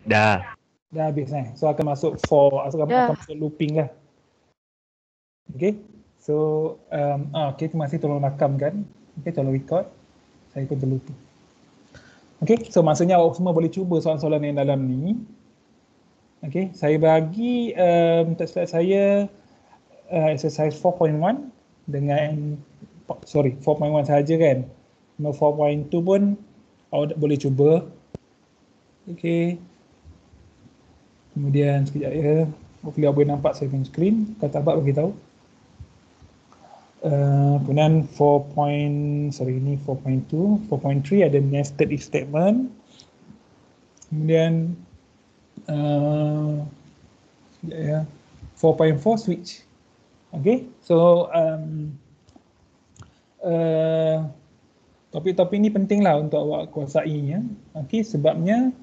Dah. Dah habis So akan masuk for, akan masuk looping lah. Okay. So, okay, terima kasih tolong rakamkan. Okay, tolong record. Saya pun terlupa. Okay, so maksudnya awak semua boleh cuba soalan-soalan yang dalam ni. Okay, saya bagi tak silap saya exercise 4.1 dengan 4.1 sahaja kan. 4.2 pun awak boleh cuba. Okay. Kemudian sekejap ya. Hopefully awak boleh nampak saya punya screen. Kalau tak dapat bagi tahu. Kemudian 4.2, 4.3 ada nested if statement. Kemudian 4.4 switch. Okay, so topik-topik ni penting lah untuk awak kuasai ya. Okay, sebabnya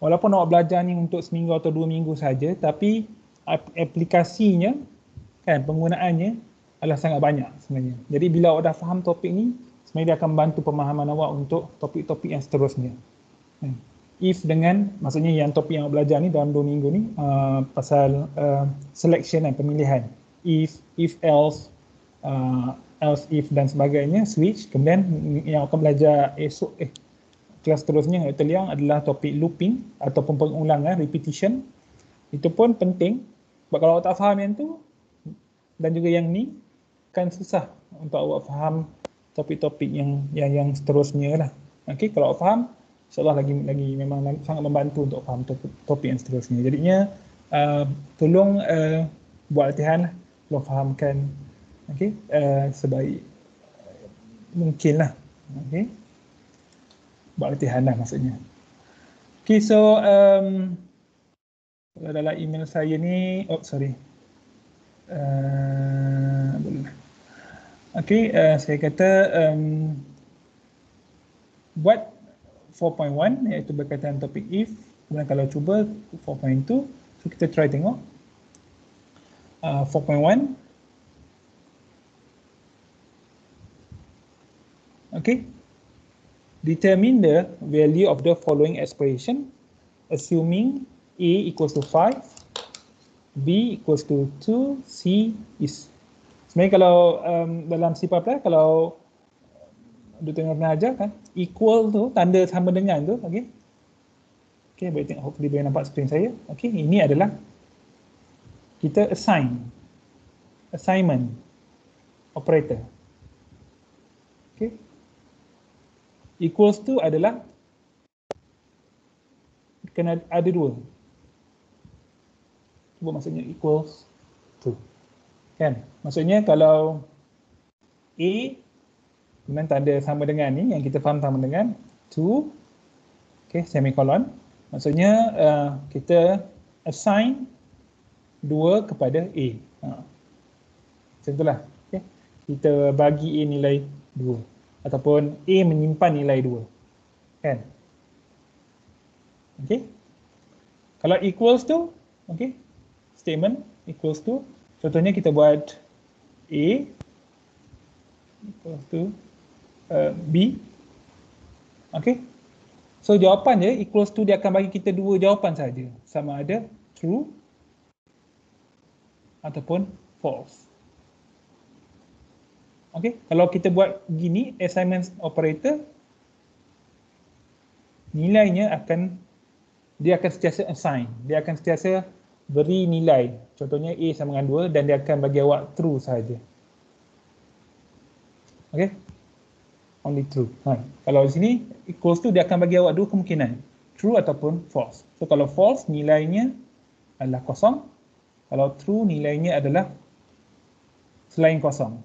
walaupun awak belajar ni untuk seminggu atau 2 minggu saja, tapi aplikasinya kan, penggunaannya adalah sangat banyak sebenarnya. Jadi bila awak dah faham topik ni, sebenarnya dia akan bantu pemahaman awak untuk topik-topik yang seterusnya. If dengan, maksudnya yang topik yang awak belajar ni dalam 2 minggu ni pasal selection dan pemilihan. If else, else if dan sebagainya, switch. Kemudian yang akan belajar esok kelas seterusnya yang terliang adalah topik looping ataupun pengulangan, repetition. Itu pun penting sebab kalau awak tak faham yang tu dan juga yang ni kan susah untuk awak faham topik-topik yang seterusnya lah. Okey, kalau awak faham, insya-Allah lagi memang sangat membantu untuk faham topik yang seterusnya. Jadinya tolong buat latihan lah, tolong fahamkan sebaik mungkin lah. Okey, buat latihan lah maksudnya. Okey, so dalam email saya ni, Okey, saya kata buat 4.1 iaitu berkaitan topik if. Kemudian kalau cuba 4.2, so kita try tengok 4.1. Okey, determine the value of the following expression assuming A equals to 5, B equals to 2, C is. Sebenarnya kalau dalam C++, kalau Dr. Nur pernah ajar kan, equal tu, tanda sama dengan tu, okey. Okey, boleh tengok, hopefully boleh nampak screen saya. Okey, ini adalah kita assignment operator. Okey. Equals tu adalah kena ada dua. Cuba maksudnya equals to. Kan? Maksudnya kalau A kemudian tanda sama dengan ni, yang kita faham sama dengan 2, okay, semicolon. Maksudnya kita assign 2 kepada A. Macam itulah. Okay. Kita bagi A nilai 2. Ataupun A menyimpan nilai 2. Kan? Okay. Kalau equals to, okay, statement equals to, contohnya kita buat A equals to B. Okay. So jawapan dia equals to, dia akan bagi kita dua jawapan saja. Sama ada true ataupun false. Okay. Kalau kita buat gini, assignment operator, nilainya dia akan sentiasa assign. Dia akan sentiasa beri nilai. Contohnya A sama dengan 2 dan dia akan bagi awak true sahaja. Okay. Only true. Kalau di sini equals to, dia akan bagi awak dua kemungkinan. True ataupun false. So kalau false, nilainya adalah kosong. Kalau true, nilainya adalah selain kosong.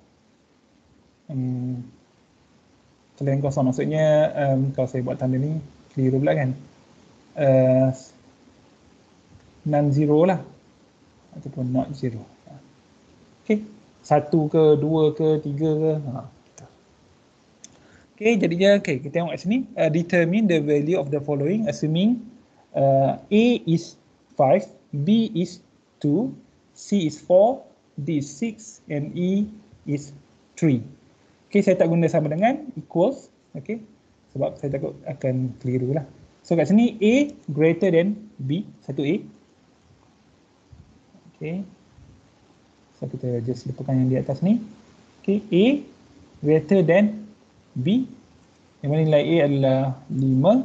Selain kosong maksudnya kalau saya buat tanda ni keliru pula kan, non-zero lah ataupun not zero. Okay, 1 ke 2 ke 3 ke okay, jadinya okay, kita tengok kat sini, determine the value of the following assuming A is 5, B is 2, C is 4, D is 6 and E is 3. Okay, saya tak guna sama dengan equals, okay, sebab saya takut akan keliru lah. So kat sini A greater than B, satu A. Okay. So kita just lupakan yang di atas ni. Okay, A greater than B. Yang mana nilai A adalah 5.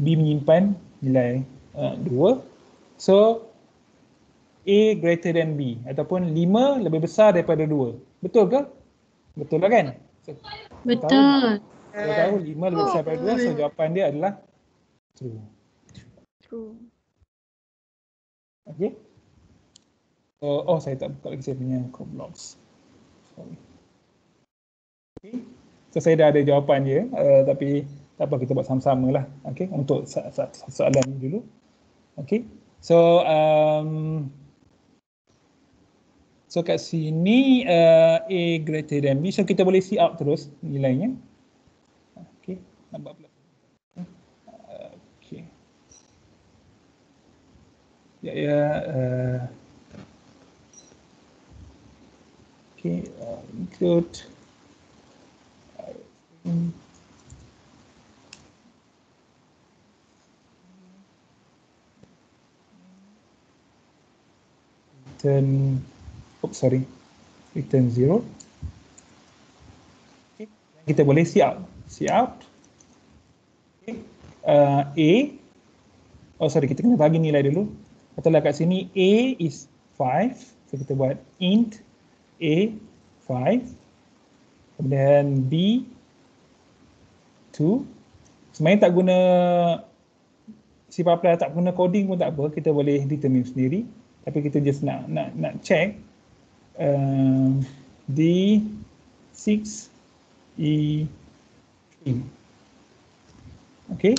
B menyimpan nilai 2. So A greater than B ataupun 5 lebih besar daripada 2. Betul ke? Betul lah kan? So, Betul. Kita tahu 5 lebih besar daripada 2, so jawapan dia adalah true. True. Okay. Saya tak buka lagi saya punya code blocks. Sorry. Okay. So saya dah ada jawapan dia, tapi tak apa, kita buat sama-sama lah. Okay. Untuk soalan ni dulu. Okay. So kat sini A greater than B, so kita boleh see out terus nilainya. Okay. Nampak pula. Okay. Okay, include return 0. Okay. Kita boleh see out. Okay. Kita kena bagi nilai dulu. Katalah kat sini A is 5, so kita buat int A 5, kemudian B 2. Sebenarnya tak guna C++, tak guna coding pun tak apa, kita boleh determine sendiri, tapi kita just nak check D6 E3. Okay,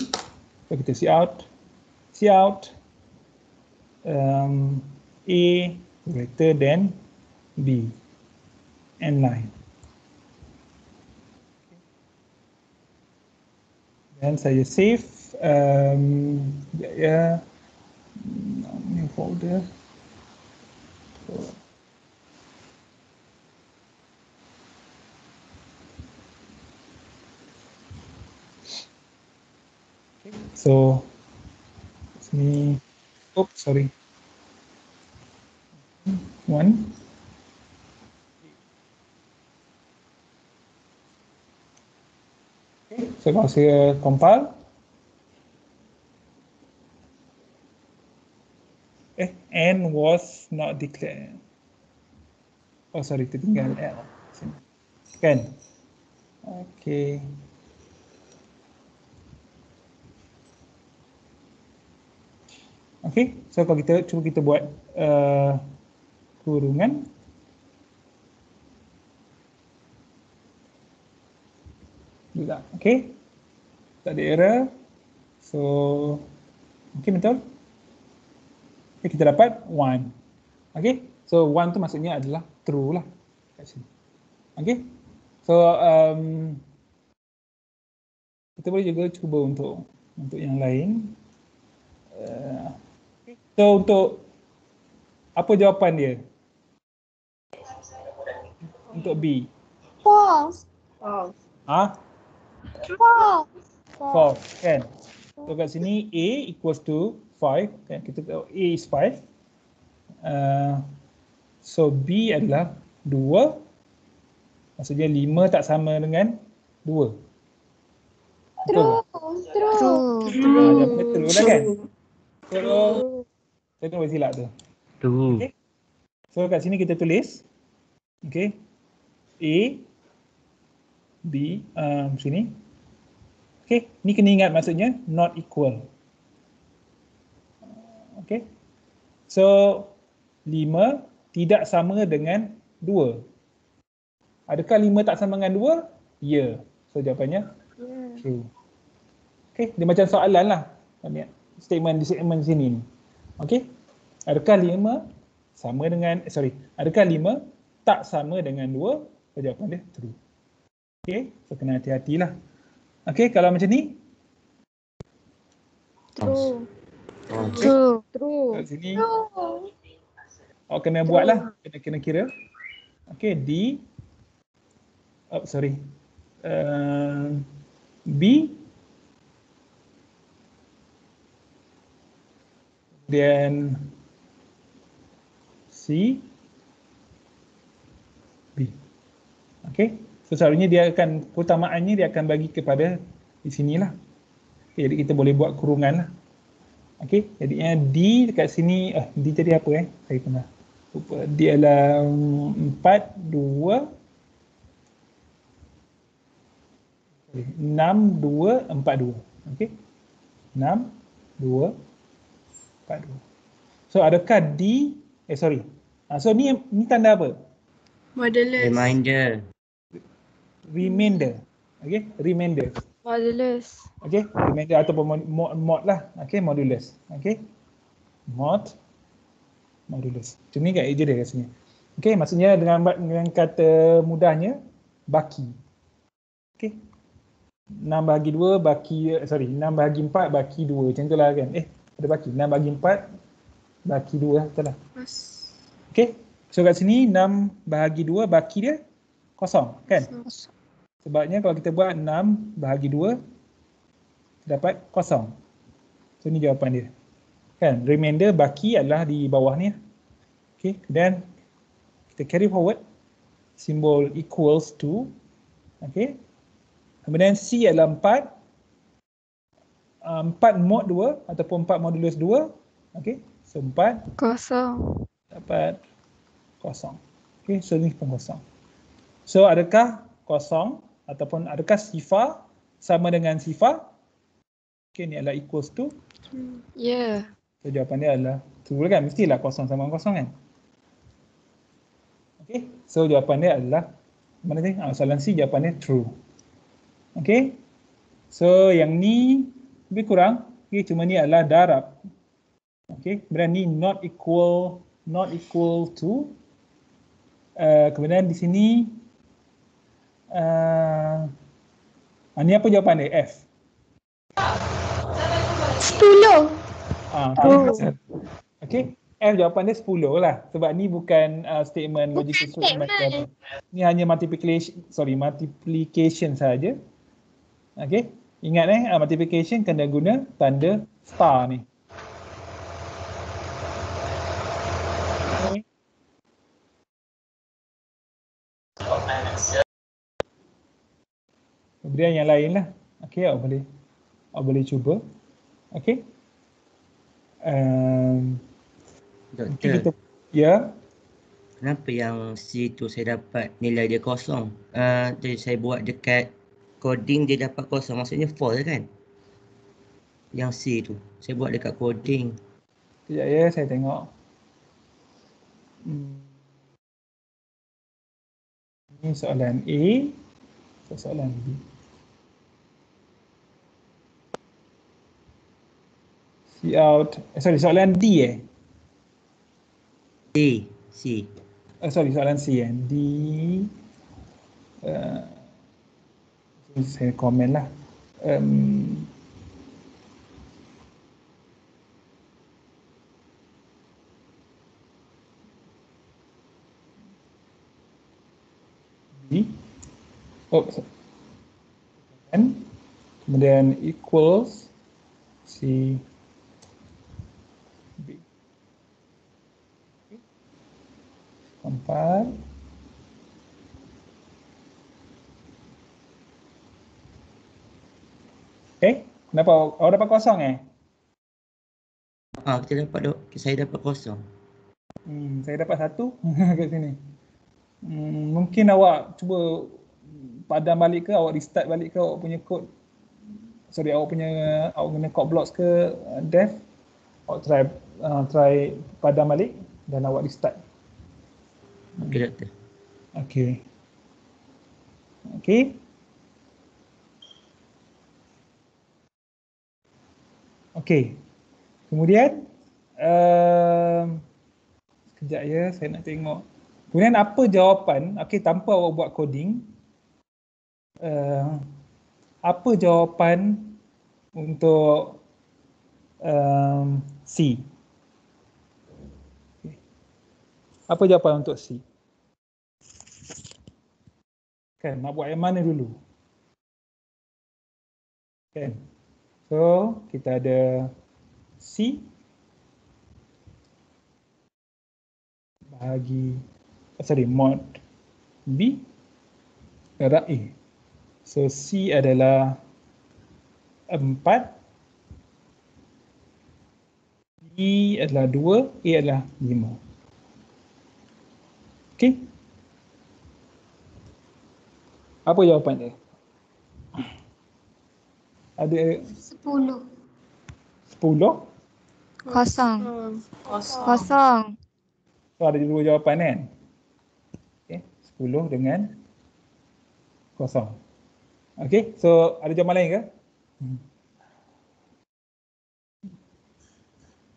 so kita see out A greater than B and line. Dan saya save new folder. Okay. So sini, sorry. 1. Okay. So kalau saya compile, N was not declared. Sorry, tertinggal L. Kan? Okay. Okay, so kalau cuba kita buat kurungan. Juga, okay. Tak ada error. So, okay, betul. Okay, kita dapat 1. Okay, so 1 tu maksudnya adalah true lah kat sini. Okay, so kita boleh juga cuba untuk yang lain. So untuk apa jawapan dia? Untuk B. False. False, kan? So kat sini A equals to 5, kan? Kita tahu A is 5. So B adalah 2. Maksudnya 5 tak sama dengan 2. True. Betul lah kan? So saya tengok silap tu. Okay. So kat sini kita tulis, okay, A, B, sini. Okay, ni kena ingat maksudnya not equal. Okay. So 5 tidak sama dengan 2. Adakah 5 tak sama dengan 2? Ya. So jawapannya true. Okay, dia macam soalan lah. Statement di sini. Okay. Adakah 5 sama dengan, adakah 5 tak sama dengan 2? So jawapan dia true. Okay, so kena hati-hatilah. Okay, kalau macam ni? True. True. Kat sini, kena buat lah, kena kira. Okay, B Kemudian C, B. Okey. So selalunya dia akan, keutamaannya dia akan bagi kepada di sinilah. Okay, jadi kita boleh buat kurungan lah. Okey, jadinya D dekat sini, D jadi apa Saya pernah lupa. Dia adalah 4, 2, 6, 2, 4, 2. Okey. 6, 2, 4, 2. So adakah D, so ni tanda apa? Modulus. Reminder. Remainder. Okey, remainder. Modulus. Okey, remainder ataupun mod lah. Okey, modulus. Okey. Modulus. Macam ni kat je dia rasanya. Okey, maksudnya dengan kata mudahnya baki. Okey. 6 bahagi 2 baki 6 bahagi 4 baki 2 macam itulah kan. Ada baki 6 bahagi 4 baki 2 lah, betul lah. Okey. So kat sini 6 bahagi 2 baki dia kosong kan? Sebabnya kalau kita buat 6 bahagi 2 dapat kosong. So ni jawapan dia. Kan? Remainder baki adalah di bawah ni. Okey, dan kita carry forward simbol equals to. Okey. Kemudian C adalah 4. 4 mod 2 ataupun 4 modulus 2. Okey. So 4 Kosong. dapat kosong. Okey, so ni pun kosong. So adakah kosong ataupun adakah sifar sama dengan sifar? Okey, ni adalah equals to. Ya. So jawapan dia adalah true kan? Mestilah kosong sama dengan kosong kan? Okey, so jawapan dia adalah mana tadi? Soalan C jawapannya true. Okey. So yang ni lebih kurang. Okey, cuma ni adalah darab. Okey, kemudian ni not equal to. Kemudian di sini ni apa jawapan dia? F. 10. Okey, F jawapan dia 10 lah. Sebab ni bukan statement logical statement. Ni hanya multiplication saja. Okey, ingat multiplication kena guna tanda star ni. Okay. Kemudian yang lain lah. Okey, awak boleh cuba. Okey. Doktor, ya. kenapa yang C tu saya dapat nilai dia kosong? Jadi saya buat dekat coding dia dapat kosong, maksudnya false kan? Yang C tu, saya buat dekat coding. Sekejap ya, saya tengok. Ini soalan A, soalan B. Soalan D C. Soalan C D. Saya komen lah. B. Kemudian equals C B. 4. Kenapa awak dapat kosong Saya dapat kosong. Saya dapat 1 kat sini. Mungkin awak cuba padam balik ke, awak restart balik ke awak punya code. Awak guna code blocks ke dev. Awak try padam balik dan awak restart. Okey doktor. Okey. Kemudian sekejap ya, saya nak tengok. Kemudian apa jawapan, tanpa awak buat coding, apa jawapan untuk C? Apa jawapan untuk C? Kan, nak buat yang mana dulu? Kan? So, kita ada C bahagi mod B darab A. So C adalah 4, B adalah 2, A adalah 5. Okey. Apa jawapan dia? Ada 10. 10. Kosong. Kosong. So ada dua jawapan kan? Okay. 10 dengan kosong. Okay, so ada jawapan lain ke?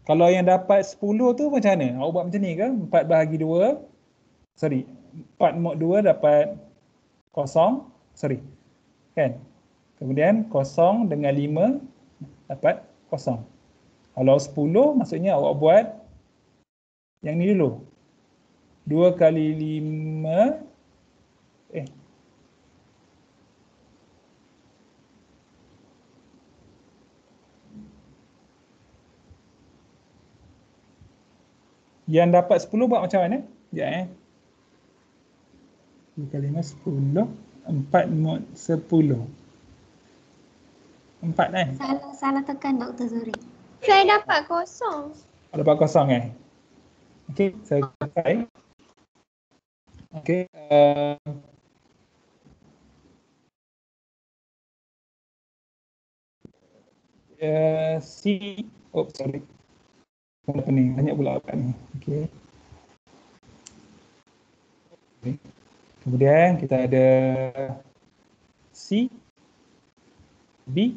Kalau yang dapat 10 tu macam mana? Awak buat macam ni ke? 4 bahagi 2. 4 mod 2 dapat kosong. Kan? Kemudian kosong dengan 5 dapat kosong. Kalau 10 maksudnya awak buat yang ni dulu. 2 kali 5 yang dapat 10 buat macam mana? Sekejap 2 kali 5 10. 4 mod 10. 4 kan? Salah tekan Dr. Zuri. Saya dapat kosong. Dapat kosong kan? Okey, saya try. Okey, C, sorry. Apa ni? Banyak pula apa ni. Okey. Kemudian kita ada C, B,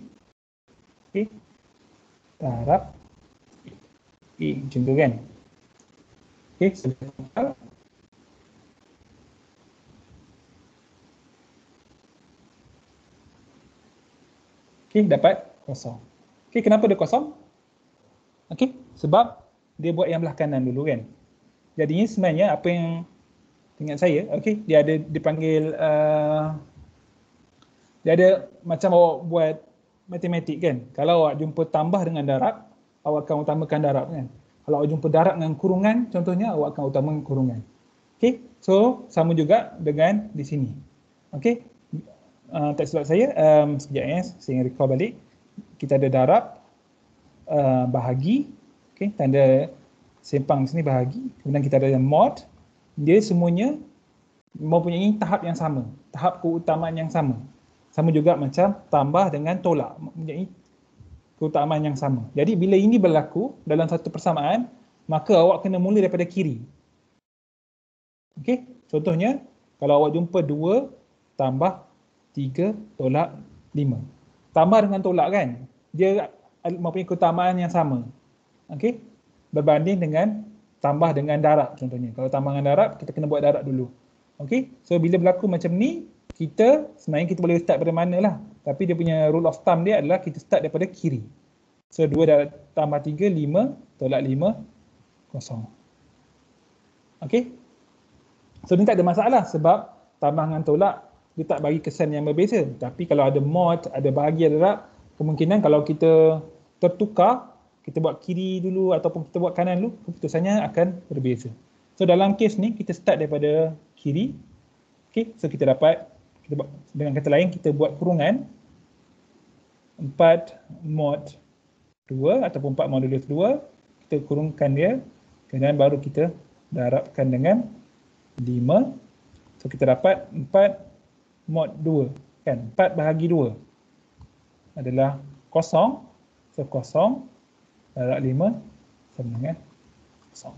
okey, darab A, macam tu kan? Okey, selesai. Okey, dapat kosong. Okey, kenapa dia kosong? Okey, sebab dia buat yang belah kanan dulu kan. Jadinya sebenarnya apa yang ingat saya, okey, dia ada dipanggil dia ada macam awak buat matematik kan. Kalau awak jumpa tambah dengan darab, awak akan utamakan darab kan. Kalau awak jumpa darab dengan kurungan, contohnya awak akan utamakan kurungan. Okey, so sama juga dengan di sini. Okey, tak silap saya, sekejap saya recall balik. Kita ada darab, bahagi, okey, tanda sempang di sini bahagi. Kemudian kita ada mod, dia semuanya mempunyai tahap yang sama, tahap keutamaan yang sama. Sama juga macam tambah dengan tolak, mempunyai keutamaan yang sama. Jadi bila ini berlaku dalam satu persamaan, maka awak kena mula daripada kiri. Okey, contohnya kalau awak jumpa 2 tambah 3 tolak 5. Tambah dengan tolak kan, dia mempunyai keutamaan yang sama. Okey, berbanding dengan tambah dengan darab contohnya. Kalau tambah dengan darab, kita kena buat darab dulu. Okey, so bila berlaku macam ni, kita sebenarnya kita boleh start dari mana lah. Tapi dia punya rule of thumb dia adalah kita start daripada kiri. So 2 tambah 3, 5, tolak 5, kosong. Okey, so ni tak ada masalah sebab tambah dengan tolak dia tak bagi kesan yang berbeza. Tapi kalau ada mod, ada bahagi, ada darab, kemungkinan kalau kita tertukar, kita buat kiri dulu ataupun kita buat kanan dulu, keputusannya akan berbeza. So dalam kes ni kita start daripada kiri. Okey, so kita dapat, dengan kata lain kita buat kurungan 4 mod 2 ataupun 4 modulus 2, kita kurungkan dia, kemudian baru kita darabkan dengan 5. So kita dapat 4 mod 2 kan, 4 bahagi 2 adalah kosong. So kosong darab 5 sama dengan kosong.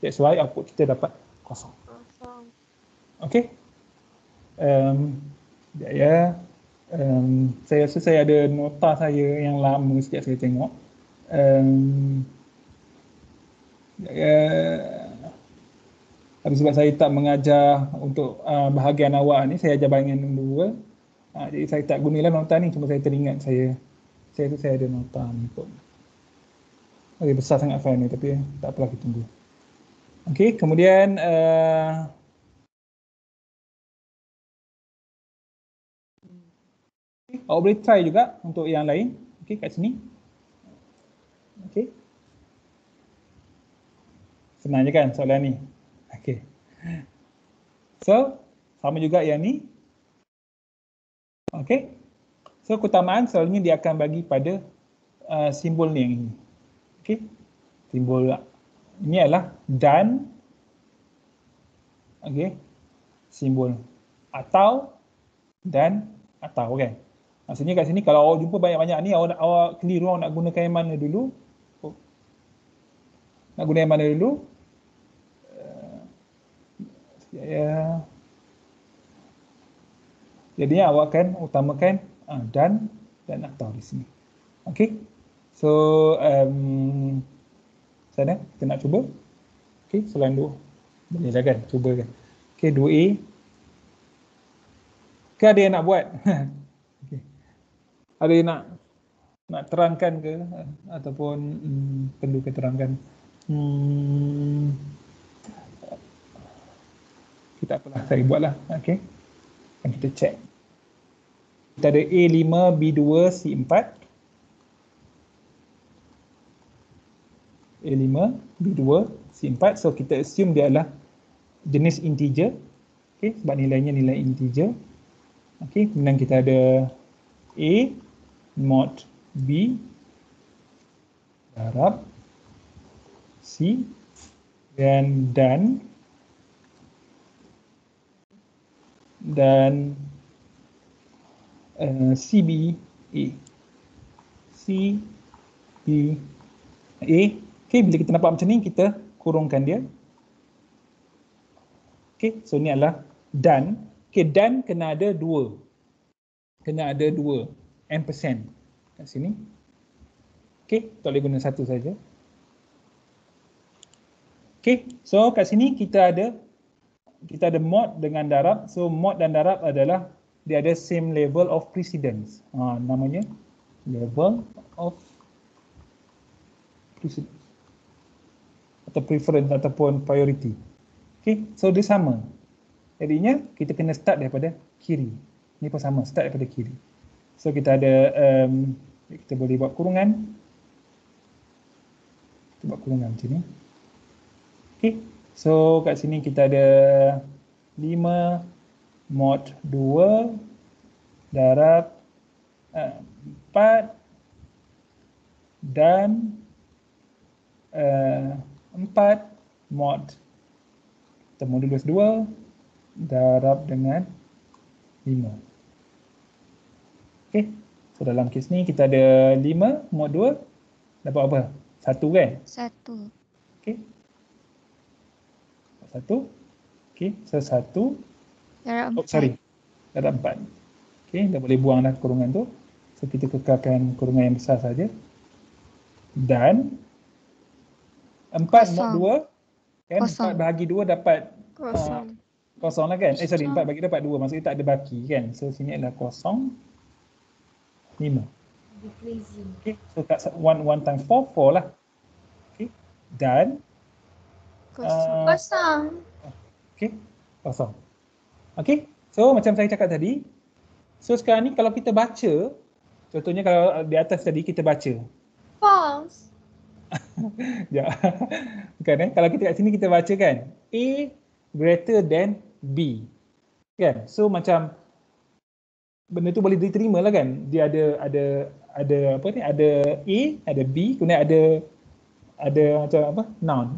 That's why output kita dapat kosong. Okey. Saya rasa saya ada nota saya yang lama sekejap saya tengok. Tapi sebab saya tak mengajar untuk bahagian awal ni, saya ajar bahagian 2. Jadi saya tak gunalah nota ni, cuma saya teringat saya ada nota ni kot. Okay, besar sangat file ni tapi tak apalah, kita tunggu. Okey, kemudian awak boleh try juga untuk yang lain. Okey, kat sini. Okey. Senang je kan soalan ni? Okay. So, sama juga yang ni. Okay. So, keutamaan selalunya dia akan bagi pada simbol ni yang ini. Okay. Simbol ini adalah dan. Okay. Simbol atau dan atau kan. Maksudnya kat sini kalau awak jumpa banyak-banyak ni, awak keliru awak nak gunakan yang mana dulu. Nak guna yang mana dulu? Jadinya awak akan utamakan dan atau di sini. Okey. So sana kita nak cuba. Okey, soalan 2. Boleh lah kan? Cuba kan. Okey, 2A. Ke ada yang nak buat? Okay. Ada yang nak terangkan ke ataupun perlu ke terangkan? Kita apalah, saya buatlah. Okey. Dan kita check. Kita ada A5, B2, C4. A5, B2, C4. So kita assume dia adalah jenis integer. Okey, sebab nilainya nilai integer. Okey, kemudian kita ada A mod B darab C dan CB A. CB A. Okey, bila kita nampak macam ni, kita kurungkan dia. Okey, so ni adalah dan. Okey, dan kena ada 2. Kena ada 2 ampersand kat sini. Okey, tak boleh guna satu saja. Okey, so kat sini kita ada mod dengan darab. So mod dan darab adalah dia ada same level of precedence. Namanya level of precedence atau preference ataupun priority. Okey, so dia sama. Jadinya kita kena start daripada kiri. Ni pun sama, start daripada kiri. So kita ada kita boleh buat kurungan. Kita buat kurungan macam ni. Okey. So kat sini kita ada 5 mod 2 darab 4 dan 4 mod kita modulus 2 darab dengan 5. Okey. So dalam kes ni kita ada 5 mod 2 dapat apa? 1 kan? 1. Okey. 1. Okey, so 1 Darab 4. sorry. Darab 4. Okey, dah boleh buang dah kurungan tu. So kita kekalkan kurungan yang besar saja. Dan 4 mod 2 kan? 4 bahagi 2 dapat kosong lah kan? Sorry, 4 bagi dapat 2. Maksudnya tak ada baki kan? So sini adalah kosong 5. Okay, so kat 1 times 4, 4 lah. Okay, dan Kosong. okay, kosong. Okay, so macam saya cakap tadi, so sekarang ni kalau kita baca, contohnya kalau di atas tadi kita baca. False. Ya, bukan kalau kita kat sini kita baca kan, A greater than B. Kan? So macam benda tu boleh diterima lah kan. Dia ada apa ni? Ada A, ada B, kemudian ada macam apa?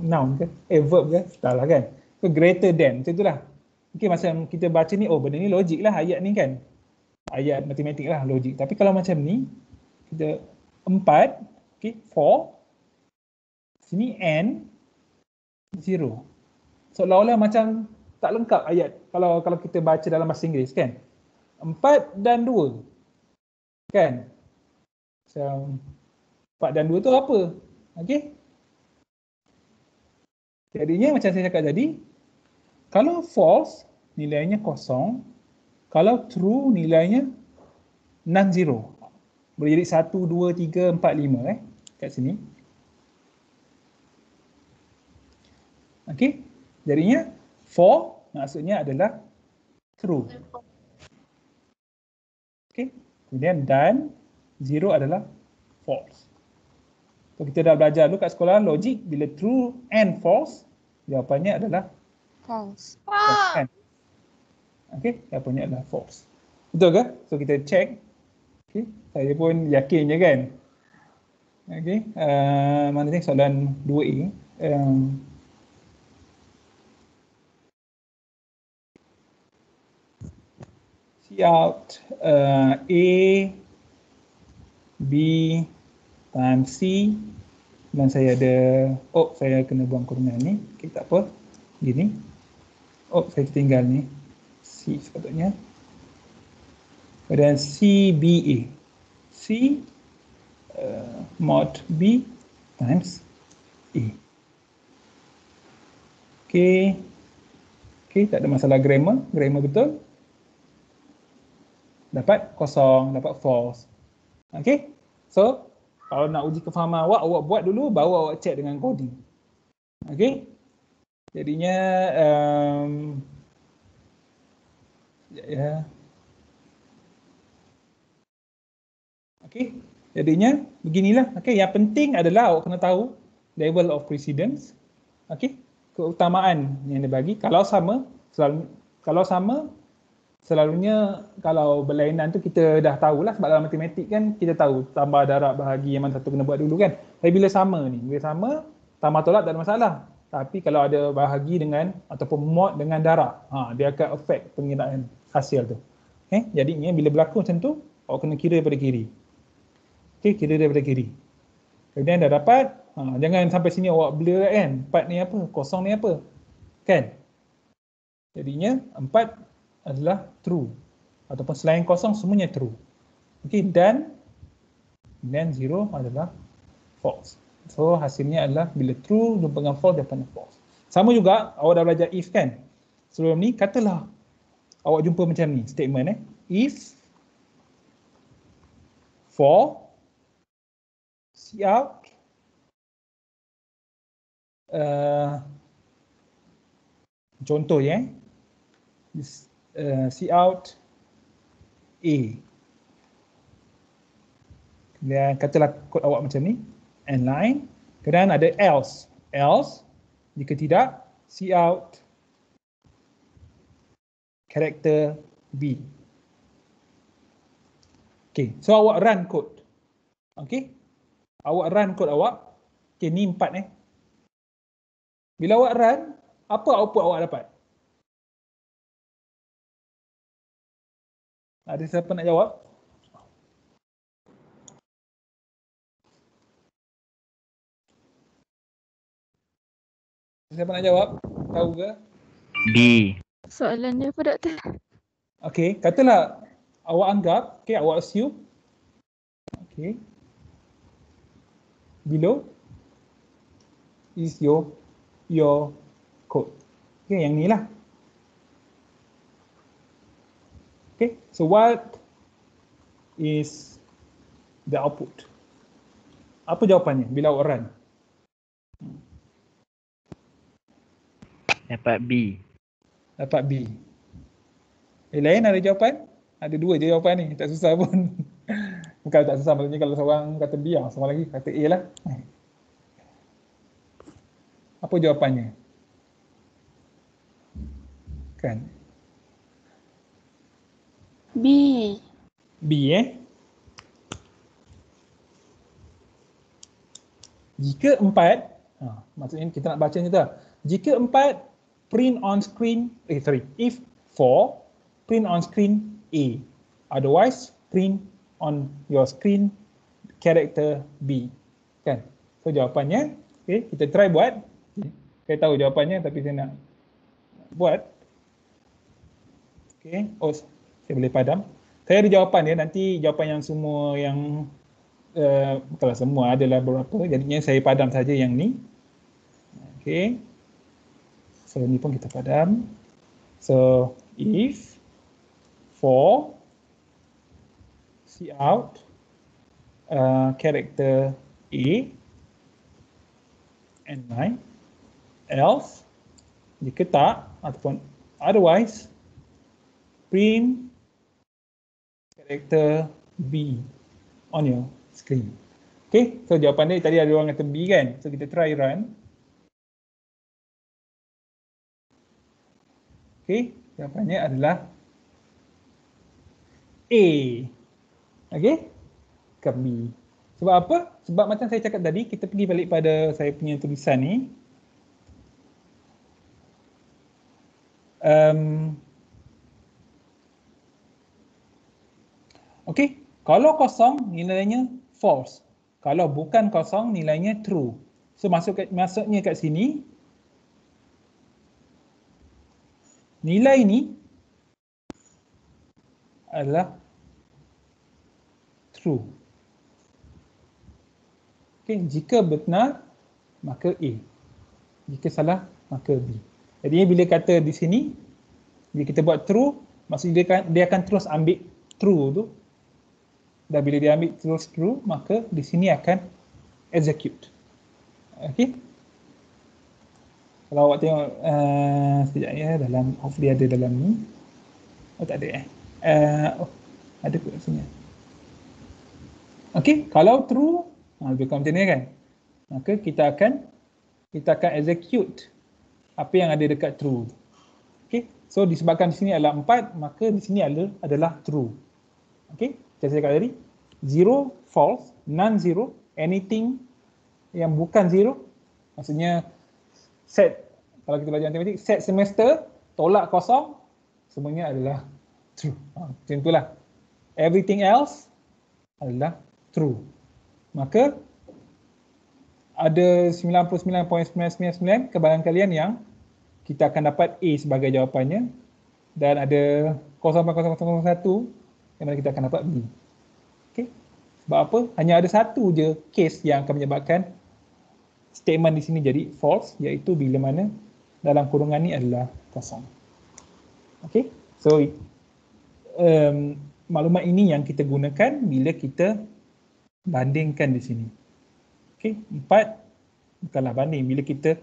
Noun ke? Verb ke? Entahlah kan. So greater than, macam itulah. Okay, macam kita baca ni, oh benda ni logik lah ayat ni kan. Ayat matematik lah, logik. Tapi kalau macam ni, kita 4, okay, 4, sini N, 0. Seolah-olah macam tak lengkap ayat kalau kita baca dalam bahasa Inggeris kan. 4 dan 2. Kan? Macam 4 dan 2 tu apa? Okey. Jadinya macam saya cakap tadi, kalau false nilainya kosong, kalau true nilainya non-zero. Boleh jadi 1, 2, 3, 4, 5 kat sini. Okey. Jadinya 4 maksudnya adalah true. Okey. Kemudian dan 0 adalah false. So kita dah belajar dulu kat sekolah logik, bila true and false jawapannya adalah False. False kan? Okay, jawapannya adalah false. Betul ke? So kita check. Okay, saya pun yakin je kan. Okay, mana ni soalan 2A. See out A, B times C. Dan saya ada, saya kena buang kurungan ni. Okay, tak apa. Gini. Saya tinggal ni. C sepatutnya. Dan CBA. C mod B times A. Okay. Okay, tak ada masalah grammar. Grammar betul. Dapat kosong, dapat false. Okay. So, kalau nak uji kefahaman awak buat dulu, baru awak check dengan coding. Okay. Jadinya, okay. Jadinya, beginilah. Okay. Yang penting adalah awak kena tahu level of precedence. Okay. Keutamaan yang dibagi. Kalau sama, selalunya kalau berlainan tu kita dah tahulah, sebab dalam matematik kan kita tahu tambah, darab, bahagi yang mana satu kena buat dulu kan. Tapi bila sama, tambah tolak tak ada masalah. Tapi kalau ada bahagi dengan ataupun mod dengan darab, dia akan affect pengiraan hasil tu. Jadinya bila berlaku macam tu, awak kena kira daripada kiri. Okay, kira daripada kiri. Kemudian dah dapat, jangan sampai sini awak blur kan. 4 ni apa, kosong ni apa. Kan? Jadinya 4 adalah true. Ataupun selain kosong semuanya true. Okay, dan 0 adalah false. So hasilnya adalah bila true jumpa dengan false, jawapannya false. Sama juga awak dah belajar if kan. Sebelum ni katalah awak jumpa macam ni statement if for Cout contoh ya. Cout A. Kemudian katalah kod awak macam ni, and line. Kemudian ada else. Else, jika tidak, cout karakter B. Okay, so awak run kod. Okay, awak run kod awak. Okay, ni 4 Bila awak run, apa output awak dapat? Ada siapa nak jawab? Siapa nak jawab? Tahu ke? B. Soalan dia apa, Doktor? Okey, katalah awak anggap, awak assume. Okey. Below is your code. Okey, yang ni lah. Okay, so what is the output? Apa jawapannya bila awak run? Dapat B. Dapat B. Lain ada jawapan? Ada 2 je jawapan ni, tak susah pun. Bukan tak susah, maksudnya kalau seorang kata B, seorang lagi kata A lah. Apa jawapannya? Kan? B. B Jika 4, maksudnya kita nak baca ni tu. Jika 4 print on screen, if 4 print on screen A. Otherwise print on your screen character B. Kan? So jawapannya, kita try buat. Saya tahu jawapannya tapi saya nak buat. Saya boleh padam. Saya ada jawapan dia, nanti jawapan yang semua yang kalau semua adalah berapa, jadinya saya padam saja yang ni. Okay. So ni pun kita padam. So if for cout character A and 9, else jika tak ataupun otherwise print character B on your screen. Okay, so jawapan dia tadi ada orang kata B kan. So kita try run. Okey, jawapannya adalah A. Okey, ke B. Sebab apa? Sebab macam saya cakap tadi, kita pergi balik pada saya punya tulisan ni. Okey, kalau kosong nilainya false. Kalau bukan kosong nilainya true. So maksudnya kat sini nilai ni adalah true. Okey, jika benar maka A. Jika salah maka B. Jadi bila kata di sini bila kita buat true, maksudnya dia akan terus ambil true tu. Dan bila dia ambil terus true, maka di sini akan execute. Okey. Kalau awak tengok sekejap ya, dalam hopefully ada dalam ni. Oh tak ada ada kat sini. Okey, kalau true, lebih kurang macam ni kan. Maka kita akan execute apa yang ada dekat true. Okey. So disebabkan di sini adalah 4, maka di sini adalah true. Okey. Macam saya cakap tadi, 0 false, non-zero, anything yang bukan zero, maksudnya set, kalau kita belajar matematik, set semester, tolak kosong, semuanya adalah true. Macam itulah. Everything else adalah true. Maka ada 99.999 kebahagiaan kalian yang kita akan dapat A sebagai jawapannya, dan ada 0.0001 yang mana kita akan dapat B. Okay. Sebab apa? Hanya ada satu je case yang akan menyebabkan statement di sini jadi false, iaitu bila mana dalam kurungan ni adalah kosong. Okay. So maklumat ini yang kita gunakan bila kita bandingkan di sini. Okay. 4 bukanlah banding, bila kita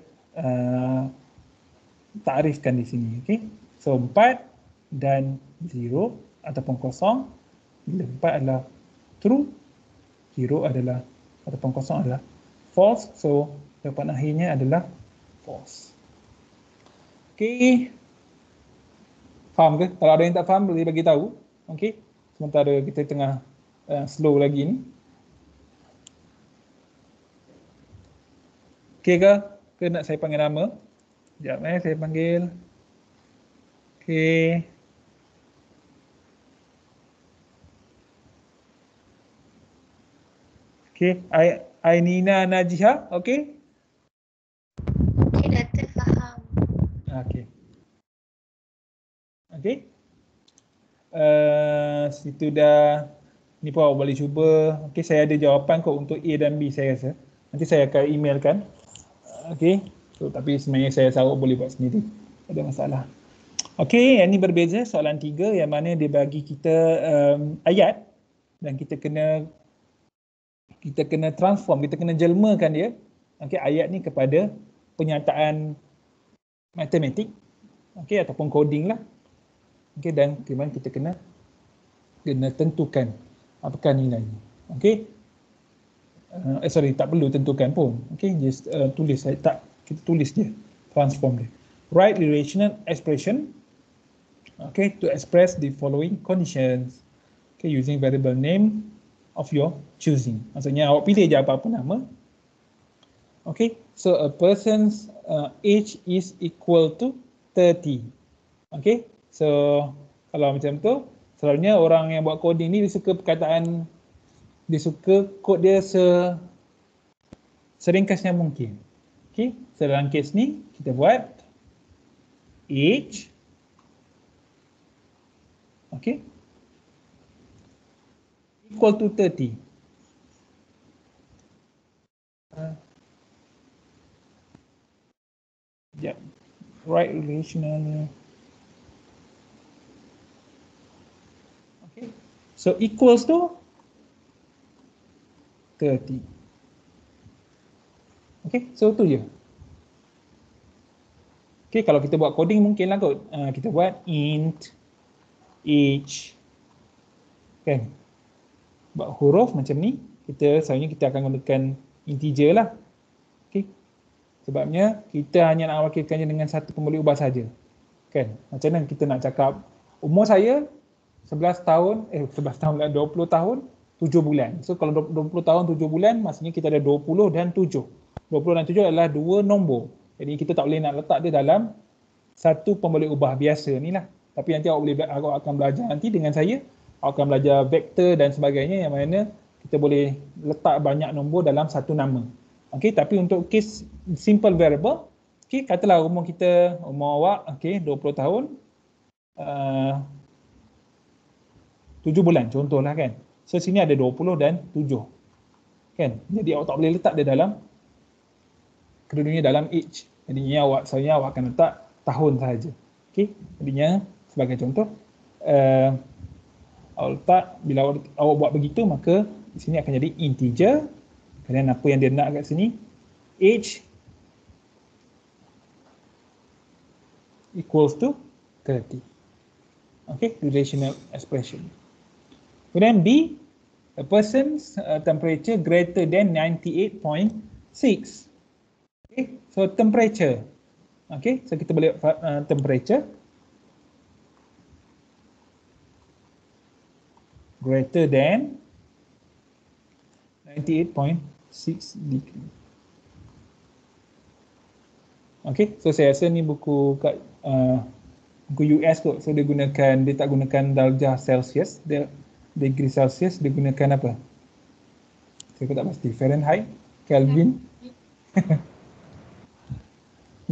takrifkan di sini. Okay. So 4 dan 0 ataupun kosong, bila 4 adalah true, 0 adalah ataupun kosong adalah false. So jawapan akhirnya adalah false. Okey. Faham ke? Kalau ada yang tak faham boleh bagi tahu. Okey. Sementara kita tengah slow lagi ni. Okey ke? Ke nak saya panggil nama? Sekejap saya panggil. Okey. Okey, Ainina Najiha, okey? Okey, Doktor faham. Okey. Okey. Situ dah, ni pun awak boleh cuba. Okey, saya ada jawapan kot untuk A dan B saya rasa. Nanti saya akan emailkan. Okey. So, tapi sebenarnya saya rasa awak boleh buat sendiri. Tak ada masalah. Okey, yang ni berbeza soalan 3 yang mana dia bagi kita ayat dan kita kena transform, kita kena jelmakan dia, okey, ayat ni kepada penyataan matematik, okey, ataupun coding lah. Okey, dan kemudian kita kena tentukan apakah nilainya. Okey. Tak perlu tentukan pun. Okey, just tulis, kita tulis je, transform dia. Write relational expression, okay, to express the following conditions, okay, using variable name of your choosing. Maksudnya awak pilih je apa-apa nama. Okay, so a person's age is equal to 30. Okay, so kalau macam tu, selalunya orang yang buat coding ni dia suka perkataan, dia suka kod dia seringkasnya mungkin. Okay, so dalam case ni kita buat age, okay, equal to 30. Yeah, right relational. Okay, so equals to 30. Okay, so tu je. Okay, kalau kita buat coding mungkin lah kot. Kita buat int age, kan? Buat huruf macam ni, selalunya kita akan gunakan integer lah. Okay. Sebabnya kita hanya nak wakilkannya dengan satu pembuli ubah saja. Kan? Macam mana kita nak cakap umur saya 11 tahun, 11 tahun lah, 20 tahun, 7 bulan. So kalau 20 tahun 7 bulan, maksudnya kita ada 20 dan 7. 20 dan 7 adalah dua nombor. Jadi kita tak boleh nak letak dia dalam satu pemboleh ubah biasa ni lah. Tapi nanti awak akan belajar nanti dengan saya, awak akan belajar vektor dan sebagainya yang mana kita boleh letak banyak nombor dalam satu nama. Okey, tapi untuk case simple variable, okey, katalah umur awak, okey, 20 tahun, 7 bulan contohlah kan. So sini ada 20 dan 7. Kan? Jadi awak tak boleh letak dia dalam kedua-duanya dalam age. Jadinya awak akan letak tahun sahaja. Okey. Jadinya sebagai contoh awak letak, bila awak buat begitu maka di sini akan jadi integer. Kemudian apa yang dia nak kat sini? Age equals to 30. Okay, relational expression. Kemudian B, a person's temperature greater than 98.6. Okay, so temperature. Okay, so kita boleh temperature greater than 98.6 degree. Okay, so saya rasa ni buku kat buku US kot. So dia tak gunakan darjah Celsius, dia degree Celsius, dia gunakan apa? Saya tak pasti. Fahrenheit, Kelvin.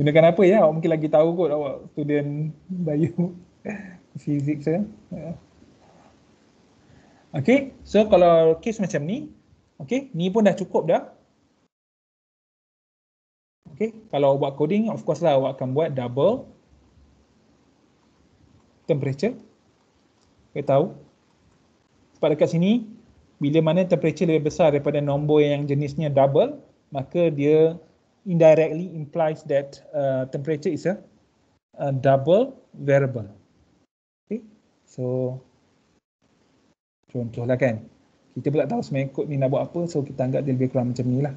Gunakan apa ya? Awak mungkin lagi tahu kot, awak student bio physics ya. Okay, so kalau case macam ni, okay, ni pun dah cukup dah. Okay, kalau buat coding, of course lah awak akan buat double temperature. Kita tahu. Sebab dekat sini, bila mana temperature lebih besar daripada nombor yang jenisnya double, maka dia indirectly implies that temperature is a double variable. Okay, so contohlah kan, kita pula tahu sebenarnya kod ni nak buat apa, so kita anggap dia lebih kurang macam ni lah.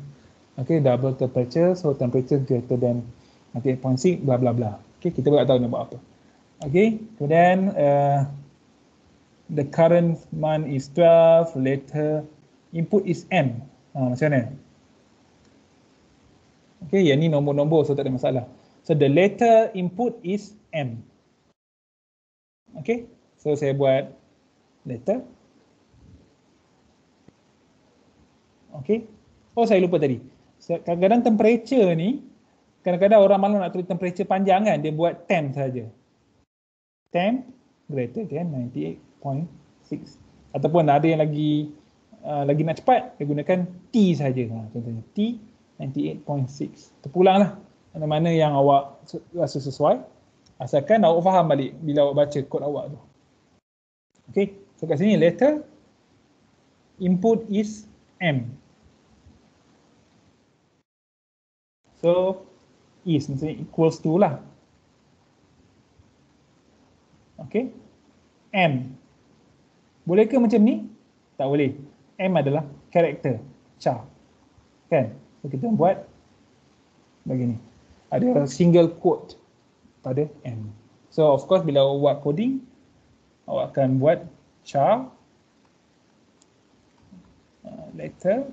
Okay, double temperature, so temperature greater than 98.6, bla bla bla. Okay, kita pula tahu nak buat apa. Okay, kemudian the current month is 12, later input is M. Macam mana? Okay, yang ni nombor-nombor, so tak ada masalah. So the later input is M. Okay, so saya buat later. Okay, oh saya lupa tadi. Kadang-kadang temperature ni, kadang-kadang orang malu nak tulis temperature panjang kan, dia buat temp saja. Temp greater than 98.6. Ataupun ada yang lagi nak cepat, dia gunakan T saja. Contohnya T 98.6. Terpulanglah mana-mana yang awak rasa sesuai, asalkan awak faham balik bila awak baca kod awak tu. Okay, so kat sini later input is M. So is maksudnya equals to lah. Okay, M. Boleh ke macam ni? Tak boleh. M adalah karakter, char. Kan? So kita buat begini. Ada single quote pada M. So of course bila awak buat coding, awak akan buat char letter,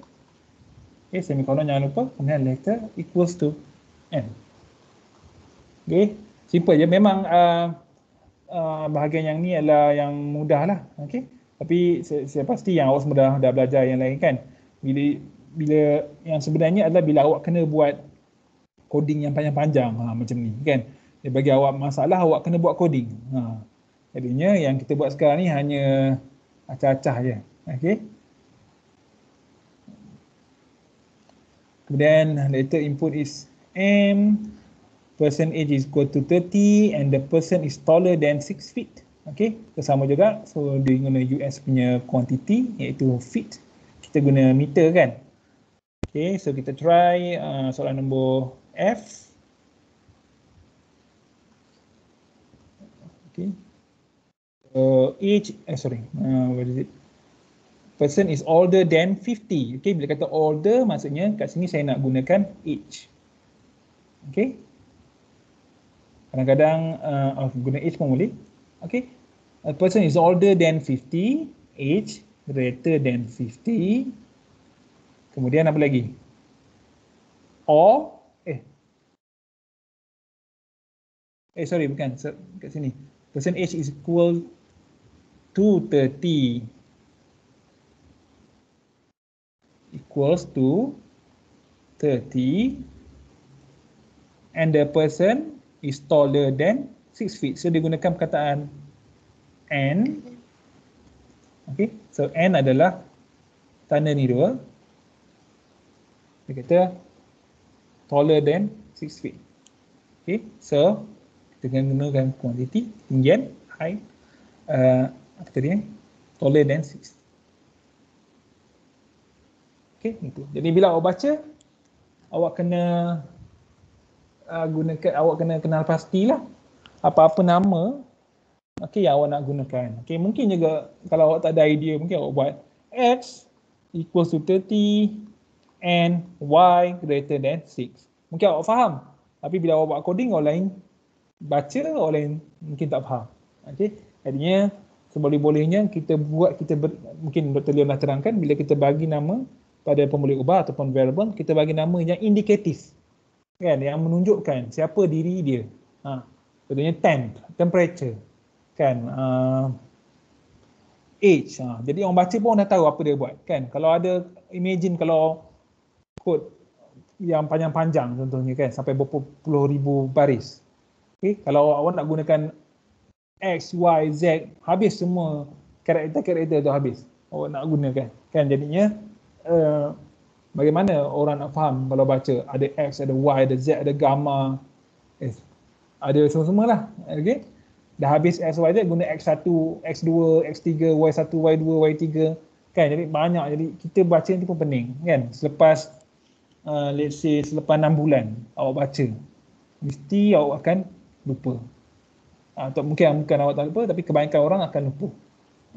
okay, semicolon jangan lupa, kemudian letter equals to M. Okay, simple je. Memang bahagian yang ni adalah yang mudah lah. Okay, tapi saya pasti yang awak semua dah belajar yang lain kan. Bila yang sebenarnya adalah bila awak kena buat coding yang panjang-panjang macam ni kan, dia bagi awak masalah, awak kena buat coding. Jadinya yang kita buat sekarang ni hanya acah-acah je. Okay, kemudian later input is M, person age is equal to 30 and the person is taller than 6 feet. Okay, sama juga. So dia guna US punya quantity iaitu feet, kita guna meter kan. Okay, so kita try soalan nombor F. Okay, age, what is it? Person is older than 50. Okay, bila kata older, maksudnya kat sini saya nak gunakan age. Okay. Kadang-kadang guna age pun boleh. Okay. A person is older than 50, age greater than 50. Kemudian apa lagi? Or, sorry, bukan. Kat sini. Person age is equal to 30. Equals to 30. And the person is taller than 6 feet. So, dia gunakan perkataan and. Okay. So, and adalah tanda ni dua. Dia kata taller than 6 feet. Okay. So, kita gunakan quantity, tinggian, height. Apa tadi? Taller than 6. Okay, itu. Jadi bila awak baca, awak kena awak kena kenal pastilah apa-apa nama yang awak nak gunakan. Okay, mungkin juga kalau awak tak ada idea, mungkin awak buat X equals to 30 and Y greater than 6. Mungkin awak faham. Tapi bila awak buat coding, orang lain baca, orang lain mungkin tak faham. Okay, jadinya seboleh-bolehnya mungkin Dr. Leon dah terangkan, bila kita bagi nama pada pemboleh ubah ataupun variable, kita bagi nama yang indikatif, kan, yang menunjukkan siapa diri dia. Contohnya temperature, kan, age. Jadi orang baca pun dah tahu apa dia buat, kan. Kalau ada, imagine kalau kod yang panjang-panjang contohnya, kan, sampai berpuluh ribu baris. Okay, kalau awak nak gunakan X, Y, Z, habis semua karakter-karakter tu habis awak nak gunakan, kan. Jadinya bagaimana orang nak faham kalau baca ada X, ada Y, ada Z, ada gamma, ada semua-semua lah. Okay, dah habis X, Y, Z, guna X1, X2, X3, Y1, Y2, Y3, kan. Jadi banyak, jadi kita baca nanti pun pening, kan. Selepas let's say selepas 6 bulan awak baca, mesti awak akan lupa. Atau mungkin awak tak lupa, tapi kebanyakan orang akan lupa.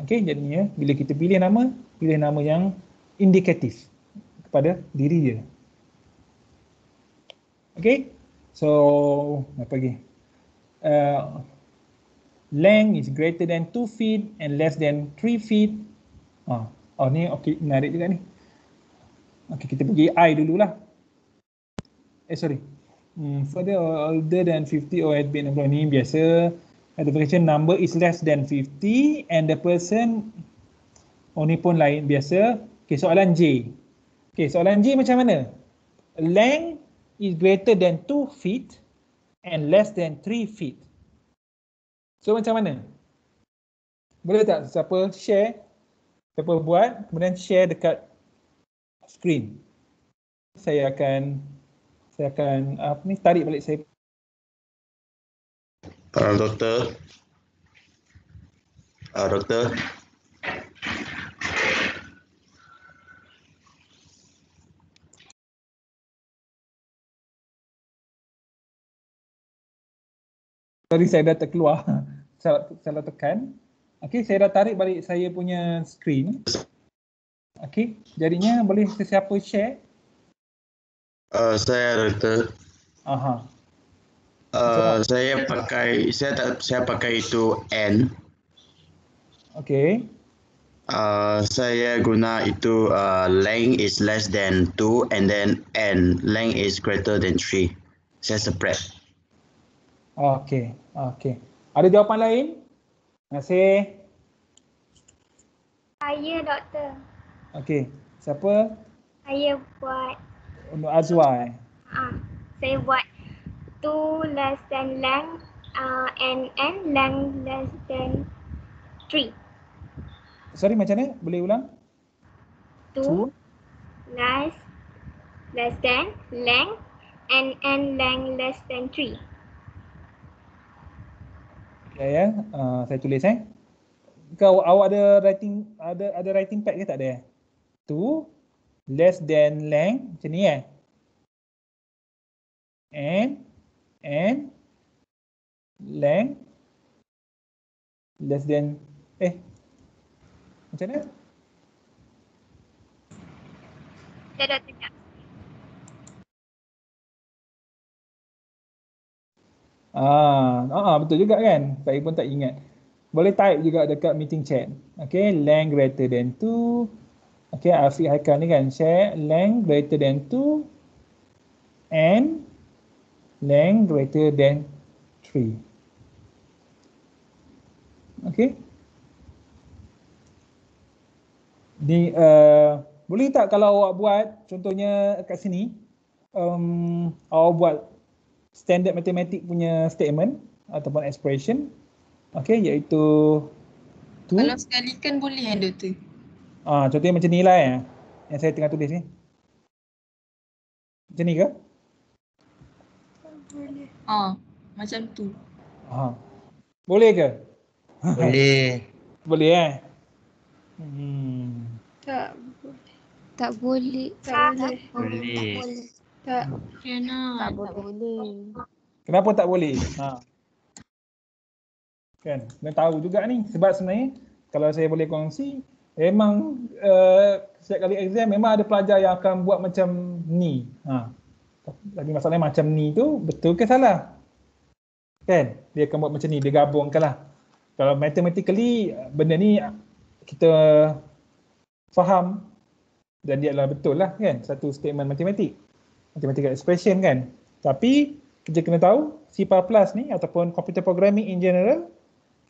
Okay, jadinya bila kita pilih nama yang indikatif kepada diri dia. Okay, so apa lagi? Length is greater than 2 feet and less than 3 feet. Ni okay, menarik juga ni. Okay, kita pergi I dululah. Further older than 50 or has been employed, ni biasa. Identification number is less than 50 and the person, ni pun lain biasa. Okay, soalan J. Okay, soalan J macam mana? Length is greater than 2 feet and less than 3 feet. So macam mana? Boleh tak siapa share, siapa buat, kemudian share dekat screen. Saya akan tarik balik saya. Doktor. Doktor. Sorry, saya dah terkeluar. Salah tekan. Okay, saya dah tarik balik saya punya screen. Okay, jadinya boleh sesiapa share? Saya doktor. Saya pakai itu N. Okay. Saya guna itu length is less than 2 and then N, length is greater than 3. Saya spread. Okay. Ada jawapan lain? Terima kasih. Saya doktor. Okay, siapa? Saya buat. Untuk Azwar. Saya buat 2 less than length and length less than 3. Sorry, macam mana? Boleh ulang? 2 less than length and length less than 3. Ya. Saya tulis awak ada writing pad ke tak ada? 2 less than length macam ni and length less than macam mana? Saya dah tegak. Betul juga kan? Saya pun tak ingat. Boleh type juga dekat meeting chat. Okay, length greater than 2. Okay, Afiq Haikal ni kan share length greater than 2 and length greater than 3. Okay. Ni boleh tak kalau awak buat contohnya kat sini awak buat standard matematik punya statement ataupun expression, okay, iaitu tu. Kalau sekali kan boleh kan doktor? Contohnya macam ni lah yang saya tengah tulis ni. Macam ni ke? Boleh. Macam tu. Boleh ke? Boleh. Boleh Tak Tak boleh. Tak boleh. Boleh. Tak cannot. Tak boleh. Kenapa tak boleh? Kan, kena tahu juga ni. Sebab sebenarnya kalau saya boleh kongsi, memang setiap kali exam memang ada pelajar yang akan buat macam ni. Tapi masalahnya macam ni tu betul ke salah? Kan? Dia akan buat macam ni, dia gabungkan lah. Kalau mathematically benda ni kita faham dan dia adalah betul lah kan, satu statement matematik. Mathematical expression kan. Tapi kita kena tahu C++ ni ataupun computer programming in general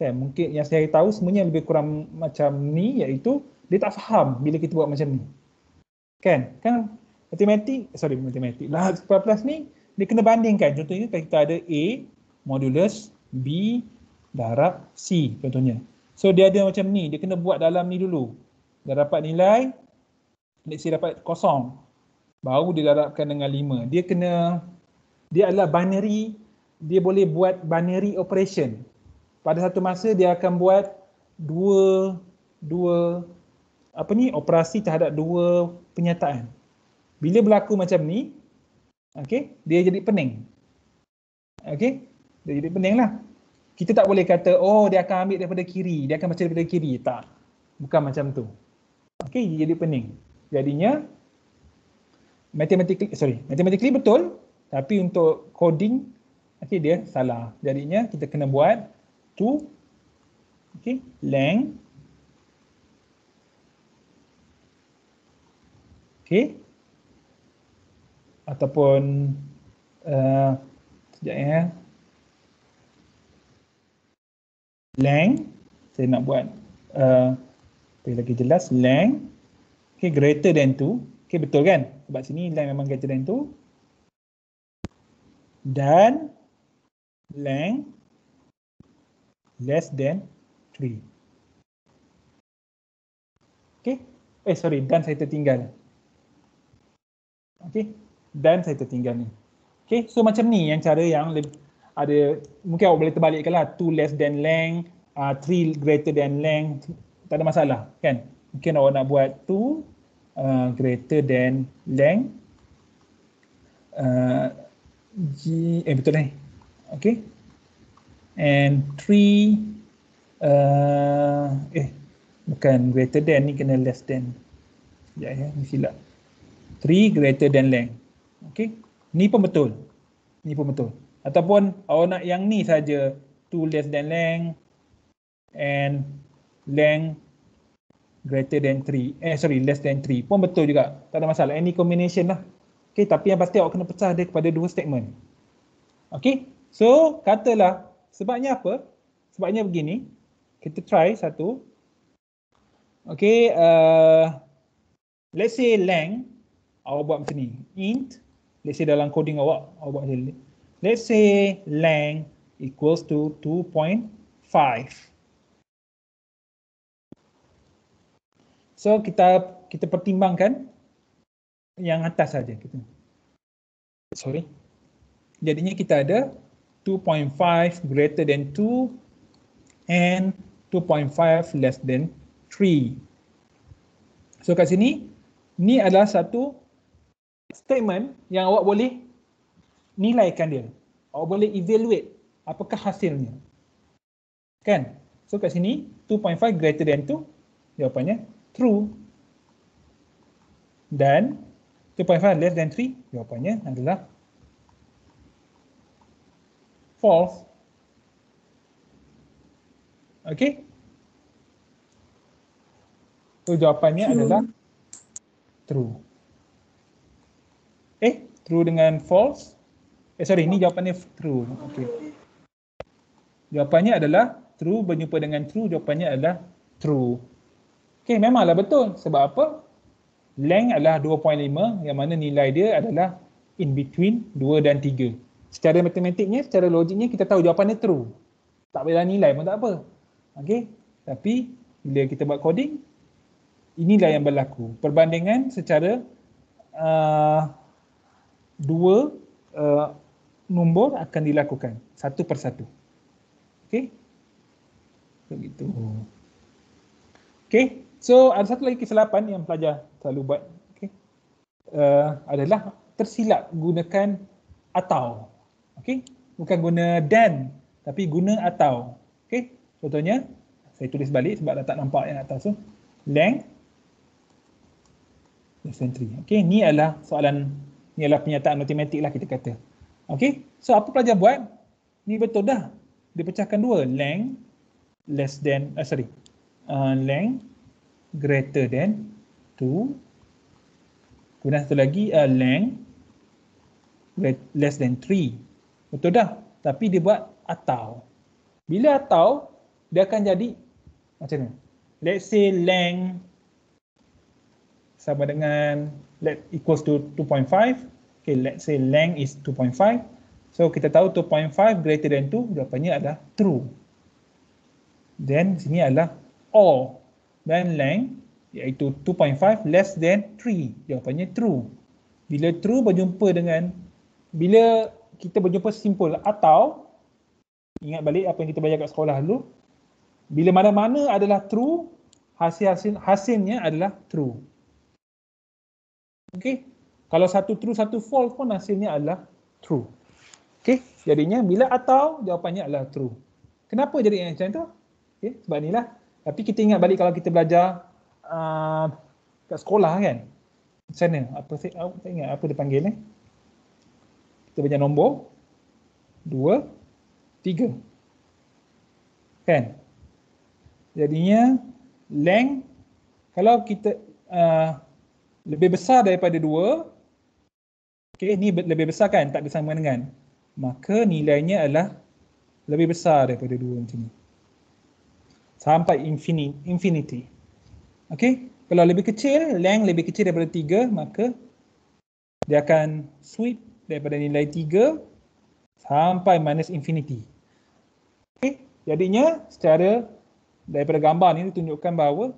kan, mungkin yang saya tahu semuanya lebih kurang macam ni, iaitu dia tak faham bila kita buat macam ni. Kan matematik lah, C++ ni dia kena bandingkan. Contohnya kita ada A modulus B darab C contohnya. So dia ada macam ni, dia kena buat dalam ni dulu. Dah dapat nilai, let's say dapat 0, baru dia darabkan dengan 5. Dia adalah binary, dia boleh buat binary operation. Pada satu masa dia akan buat dua operasi terhadap dua penyataan. Bila berlaku macam ni, okay, dia jadi pening. Okay, dia jadi pening lah. Kita tak boleh kata, dia akan ambil daripada kiri, dia akan baca daripada kiri. Tak, bukan macam tu. Okay, dia jadi pening. Jadinya, mathematically betul, tapi untuk coding, okay, dia salah. Jadinya, kita kena buat to, okay, length, okay, ataupun sekejap length, saya nak buat supaya lagi jelas, length, okay, greater than 2, okay, betul kan? Sebab sini length memang greater than 2, dan length less than 3. Okay, dan saya tertinggal. Okay, dan saya tertinggal ni. Okay, so macam ni yang cara yang ada, mungkin awak boleh terbalikkan lah, 2 less than length, 3 greater than length, tak ada masalah kan. Mungkin awak nak buat 2 greater than length, betul ni. Okay, and 3 bukan greater than, ni kena less than. Sekejap ni silap. 3 greater than length. Okay, ni pun betul. Ataupun awak nak yang ni saja, 2 less than length and length greater than 3. Less than 3 pun betul juga. Tak ada masalah. Any combination lah. Okay, tapi yang pasti awak kena pecah dia kepada 2 statement. Okay, so katalah sebabnya apa? Sebabnya begini. Kita try satu. Okay, let's say length, awak buat macam ni. Int, let's say dalam coding awak buat macam ni. Let's say length equals to 2.5. So kita pertimbangkan yang atas saja kita. Jadinya kita ada 2.5 greater than 2 and 2.5 less than 3. So kat sini, ni adalah satu statement yang awak boleh nilaikan dia. Awak boleh evaluate apakah hasilnya. Kan? So kat sini, 2.5 greater than 2, jawapannya true. Dan 2.5 less than 3, jawapannya adalah false. Okay. So jawapannya adalah true. True dengan false. Ini jawapannya true. Okay. Jawapannya adalah true berjumpa dengan true, jawapannya adalah true. Okay, memanglah betul. Sebab apa? Length adalah 2.5 yang mana nilai dia adalah in between 2 dan 3. Secara matematiknya, secara logiknya kita tahu jawapannya true. Tak payah nilai pun tak apa. Okay. Tapi bila kita buat coding, inilah yang berlaku. Perbandingan secara dua nombor akan dilakukan satu persatu. Okay. Begitu. Okay. So ada satu lagi kesilapan yang pelajar selalu buat. Okay. Adalah tersilap gunakan atau. Okay. Bukan guna dan, tapi guna atau. Okay. Contohnya, saya tulis balik sebab dah tak nampak yang atas tu. Length less than 3. Okay. Ni adalah soalan, ni adalah penyataan matematik lah kita kata. Okay. So apa pelajar buat? Ni betul dah. Dia pecahkan dua. Length less than, length greater than 2. Kemudian satu lagi, length less than 3. Betul dah. Tapi dia buat atau. Bila atau, dia akan jadi macam ni. Let's say length sama dengan equals to 2.5. Okay, let's say length is 2.5. So kita tahu 2.5 greater than 2, jawapannya adalah true. Then sini adalah or. Dan length iaitu 2.5 less than 3, jawapannya true. Bila true berjumpa dengan, bila kita berjumpa simple atau, ingat balik apa yang kita belajar kat sekolah dulu, bila mana-mana adalah true, hasilnya adalah true. Okay. Kalau satu true, satu false pun hasilnya adalah true. Okay. Jadinya bila atau, jawapannya adalah true. Kenapa jadi macam tu? Okay. Sebab inilah. Tapi kita ingat balik kalau kita belajar kat sekolah kan. Macam mana? Saya tak ingat apa dia panggil ni. Kita belajar nombor 2, 3. Kan? Jadinya length, kalau kita lebih besar daripada 2, okay, ni lebih besar kan, tak bersama dengan, maka nilainya adalah lebih besar daripada 2 macam ni. Sampai infinity. Okay, kalau lebih kecil, length lebih kecil daripada 3, maka dia akan sweep daripada nilai 3 sampai minus infinity. Okay, jadinya secara daripada gambar ni ditunjukkan bahawa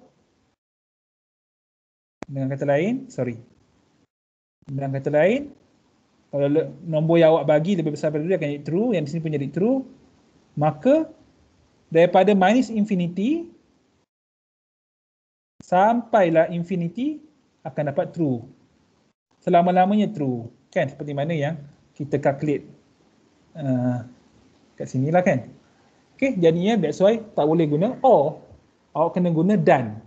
dengan kata lain, kalau nombor yang awak bagi lebih besar daripada 2 akan jadi true, yang di sini pun jadi true, maka daripada minus infinity sampailah infinity akan dapat true. Selama-lamanya true. Kan? Seperti mana yang kita calculate kat sini lah kan. Okay, jadinya that's why tak boleh guna or. Awak kena guna dan.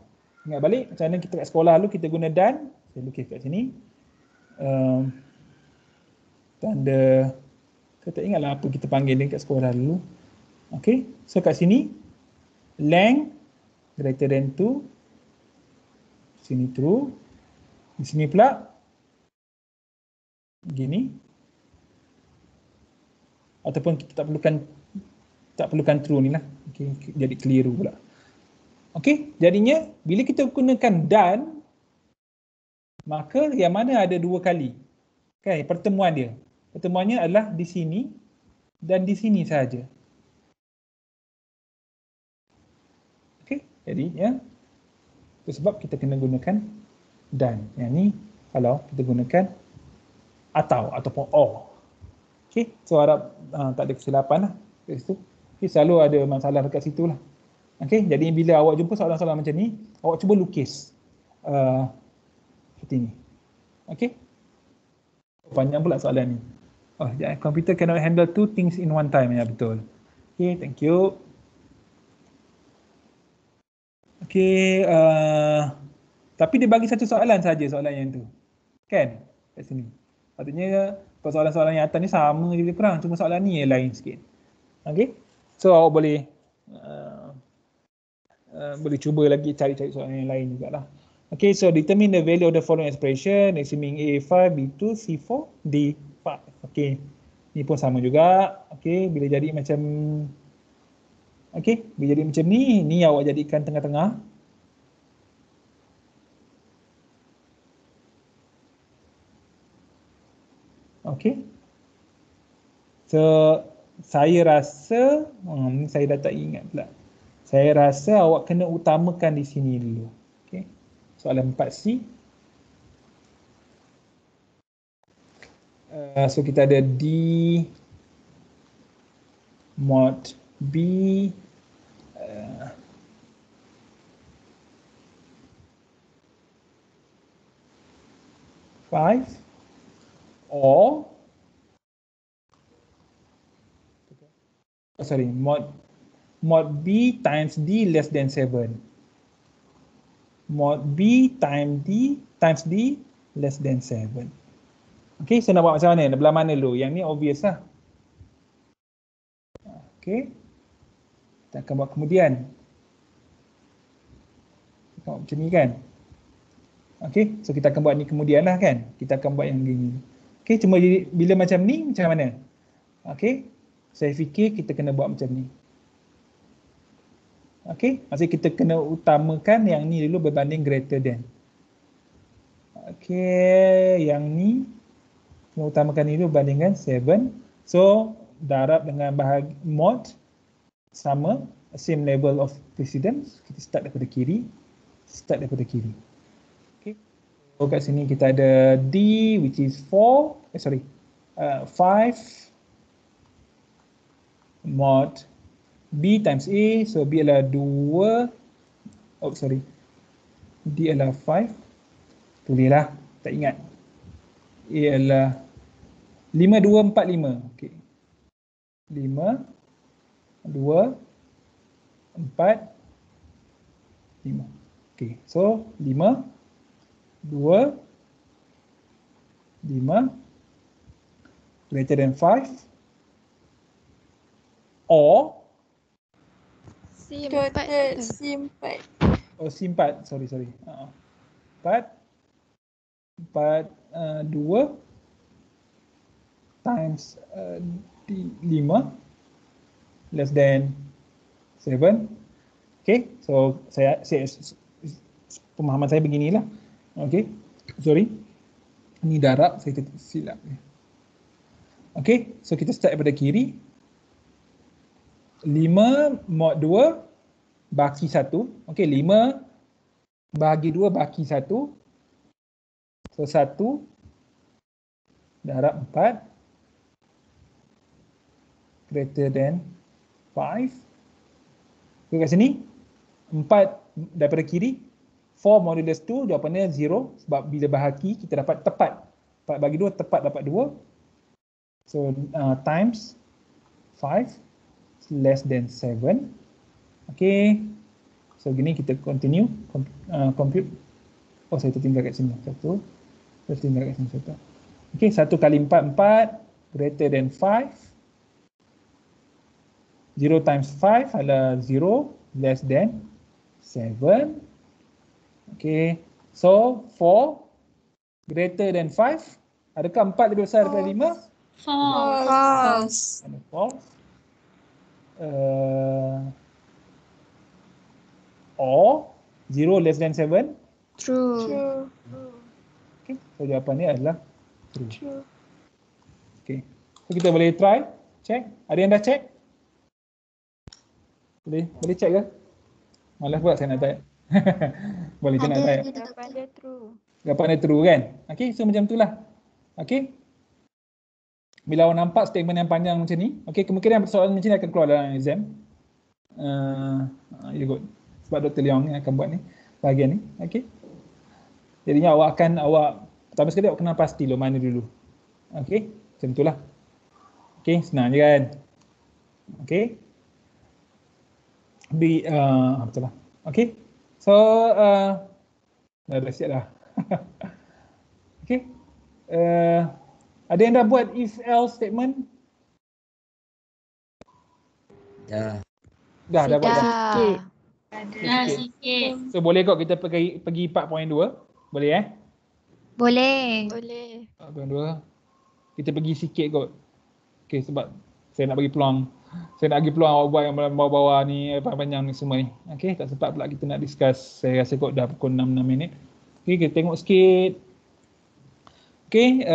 Ingat balik macam mana kita kat sekolah dulu kita guna dan. Saya lukis kat sini. Tanda, saya tak ingatlah apa kita panggil dia kat sekolah dulu. Okay, so kat sini length greater than 2, sini true, di sini pula gini, ataupun kita tak perlukan true ni lah. Okay, jadi keliru pula. Okay, jadinya bila kita gunakan dan, maka yang mana ada 2 kali kan pertemuan dia. Pertemuannya adalah di sini dan di sini sahaja. Okay, jadi ya, itu sebab kita kena gunakan dan. Yang ni kalau kita gunakan atau ataupun or. Okay, so harap tak ada kesilapan lah kat situ. Okay, selalu ada masalah dekat situ lah. Okay, jadi bila awak jumpa soalan-soalan macam ni, awak cuba lukis seperti ni. Okay, panjang pula soalan ni. Oh, computer cannot handle 2 things in one time. Ya, betul. Okay, thank you. Okay, tapi dia bagi satu soalan saja, soalan yang tu. Kan? Kat sini. Patutnya soalan-soalan yang atas ni sama je lebih kurang. Cuma soalan ni yang lain sikit. Okay. So awak boleh cuba lagi cari-cari soalan yang lain jugalah. Okay, so determine the value of the following expression assuming A 5, B 2, C 4, D 5. Okay, ni pun sama juga. Okay, bila jadi macam ni awak jadikan tengah-tengah. Okay. So saya rasa ni saya dah tak ingat pula. Saya rasa awak kena utamakan di sini dulu. Okay. Soalan 4C. So kita ada D mod B five or mod B times D less than 7. Mod B times D less than 7. Okay, so nak buat macam mana? Belah mana dulu? Yang ni obvious lah. Okay. Kita akan buat kemudian. Kita buat macam ni kan? Okay, so kita akan buat ni kemudian lah kan? Kita akan buat yang gini. Okay, cuma bila macam ni, macam mana? Okay, saya fikir kita kena buat macam ni. Okay, maksudnya kita kena utamakan yang ni dulu berbanding greater than. Okay, yang ni kena utamakan ni dulu berbandingkan 7. So, darab dengan bahagi mod sama, same level of precedence. Kita start daripada kiri. Okay, so kat sini kita ada D which is 5 mod B times A, so B adalah 2, D adalah 5, tulislah, tak ingat. A adalah 5, 2, 4, 5, okay. 5, 2, 4, 5, okay. So 5, 2, 5, greater than 5, or C4. oh C4, sorry. 4, 2 times D5 less than 7. Okay, so saya pemahaman saya beginilah. Okay, sorry. Ini darab, saya silap. Okay, so kita start daripada kiri. 5 mod 2 baki 1. Okay, 5 bahagi 2 baki 1. So 1 darab 4 greater than 5. Okay, kat sini 4 daripada kiri, 4 modulus 2 jawapannya 0 sebab bila bahagi kita dapat tepat. 4 bagi 2 tepat dapat 2. So times 5 less than 7. Okay, so gini kita continue compute. Oh, saya tertinggal kat sini satu. Okay, 1 kali 4 4 greater than 5. 0 times 5 adalah 0 less than 7. Okay, so 4 greater than 5. Adakah 4 lebih besar daripada 5? False. False. Or 0 less than 7. True. Okay, so jawapannya adalah true. Okay, so kita boleh try, check. Ada yang dah check? Boleh check ke? Malas buat saya nak type. Boleh saya nak type. Jawapannya true kan? Okay, so macam itulah. Okay. Bila awak nampak statement yang panjang macam ni, okay, kemungkinan soalan macam ni akan keluar dalam exam. You good. Sebab Dr. Leong ni akan buat ni, bahagian ni, okay. Jadinya pertama sekali awak kena pasti mana dulu. Okay, macam itulah. Okay, senang je kan. Okay. Betul lah. Okay, so dah siap dah. Okay. Ada yang dah buat if else statement? Dah. Dah buat dah. Dah. Dah sikit. So boleh kot kita pergi 4.2. Boleh Boleh. 4.2. Kita pergi sikit kot. Okay, sebab saya nak bagi peluang. Saya nak bagi peluang awak buat yang bawah-bawah ni, panjang ni semua ni. Okay, tak sempat pula kita nak discuss. Saya rasa kot dah pukul 6 minit. Okay, kita tengok sikit. Okay.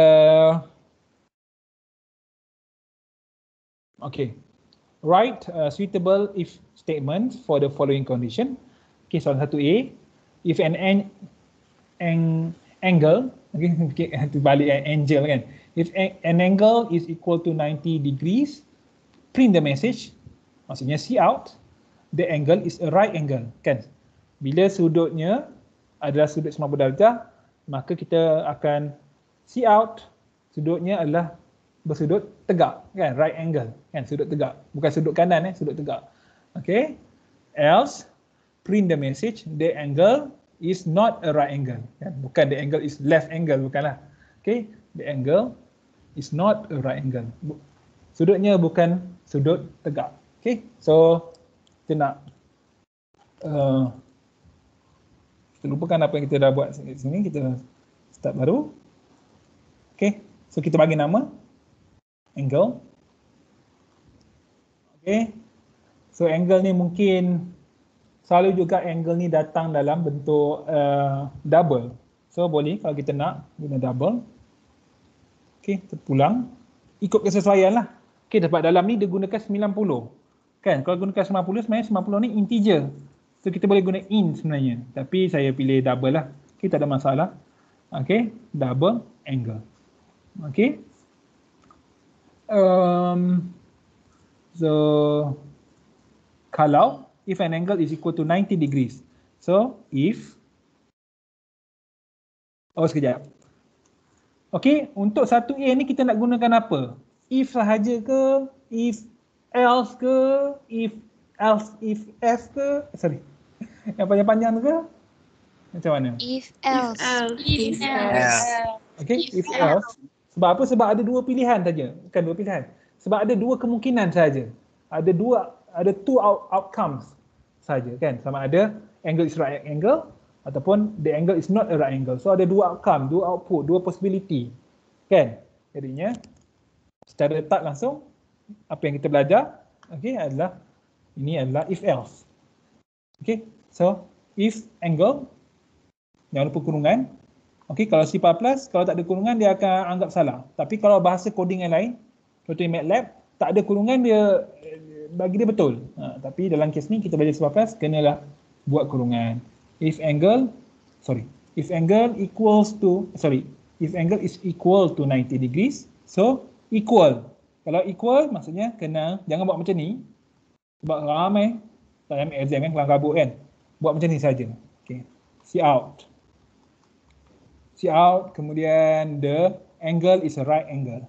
Okay. Write suitable if statements for the following condition. Okay, soalan 1A. If an angle, okay, balik angle kan. If an angle is equal to 90 degrees, print the message. Maksudnya see out, the angle is a right angle, kan? Bila sudutnya adalah sudut 90 darjah, maka kita akan see out, sudutnya adalah bersudut tegak, kan? Right angle, kan? Sudut tegak, bukan sudut kanan, sudut tegak. Okay? Else, print the message, the angle is not a right angle, kan? Bukan the angle is left angle, bukanlah. Okay? The angle is not a right angle. Sudutnya bukan sudut tegak. Okay? So, kita nak kita lupakan apa yang kita dah buat sini, kita start baru. Okay? So, kita bagi nama angle. Okay? So, angle ni mungkin selalu juga angle ni datang dalam bentuk double. So, boleh kalau kita nak guna double. Okay, terpulang. Ikut kesesuaian lah. Okay, dapat dalam ni dia gunakan 90. Kan, kalau gunakan 90, sebenarnya 90 ni integer. So, kita boleh guna in sebenarnya. Tapi saya pilih double lah. Okay, tak ada masalah. Okay, double angle. Okay. So, kalau if an angle is equal to 90 degrees. So, if, sekejap. Okey, untuk 1A ni kita nak gunakan apa? If sahaja ke? If else ke? If else, if else ke? Sorry. Yang panjang-panjang tu ke? Macam mana? If else. If else. Okey, if else. Sebab apa? Sebab ada dua pilihan saja. Bukan dua pilihan. Sebab ada dua kemungkinan saja. Ada two outcomes saja, kan? Sama ada angle is right angle ataupun the angle is not a right angle. So ada dua outcome, dua output, dua possibility. Kan? Jadinya secara tak langsung apa yang kita belajar, okey, ini adalah if else. Okey. So if angle, jangan lupa kurungan. Okey, kalau C++, kalau tak ada kurungan dia akan anggap salah. Tapi kalau bahasa coding yang lain, contohnya MATLAB, tak ada kurungan dia bagi dia betul. Tapi dalam kes ni kita belajar C++, kenalah buat kurungan. If angle is equal to 90 degrees, so equal. Kalau equal maksudnya kena, jangan buat macam ni. Sebab ramai dalam exam kan, kelang kabut kan. Buat macam ni saja. Okay. See out, kemudian the angle is a right angle.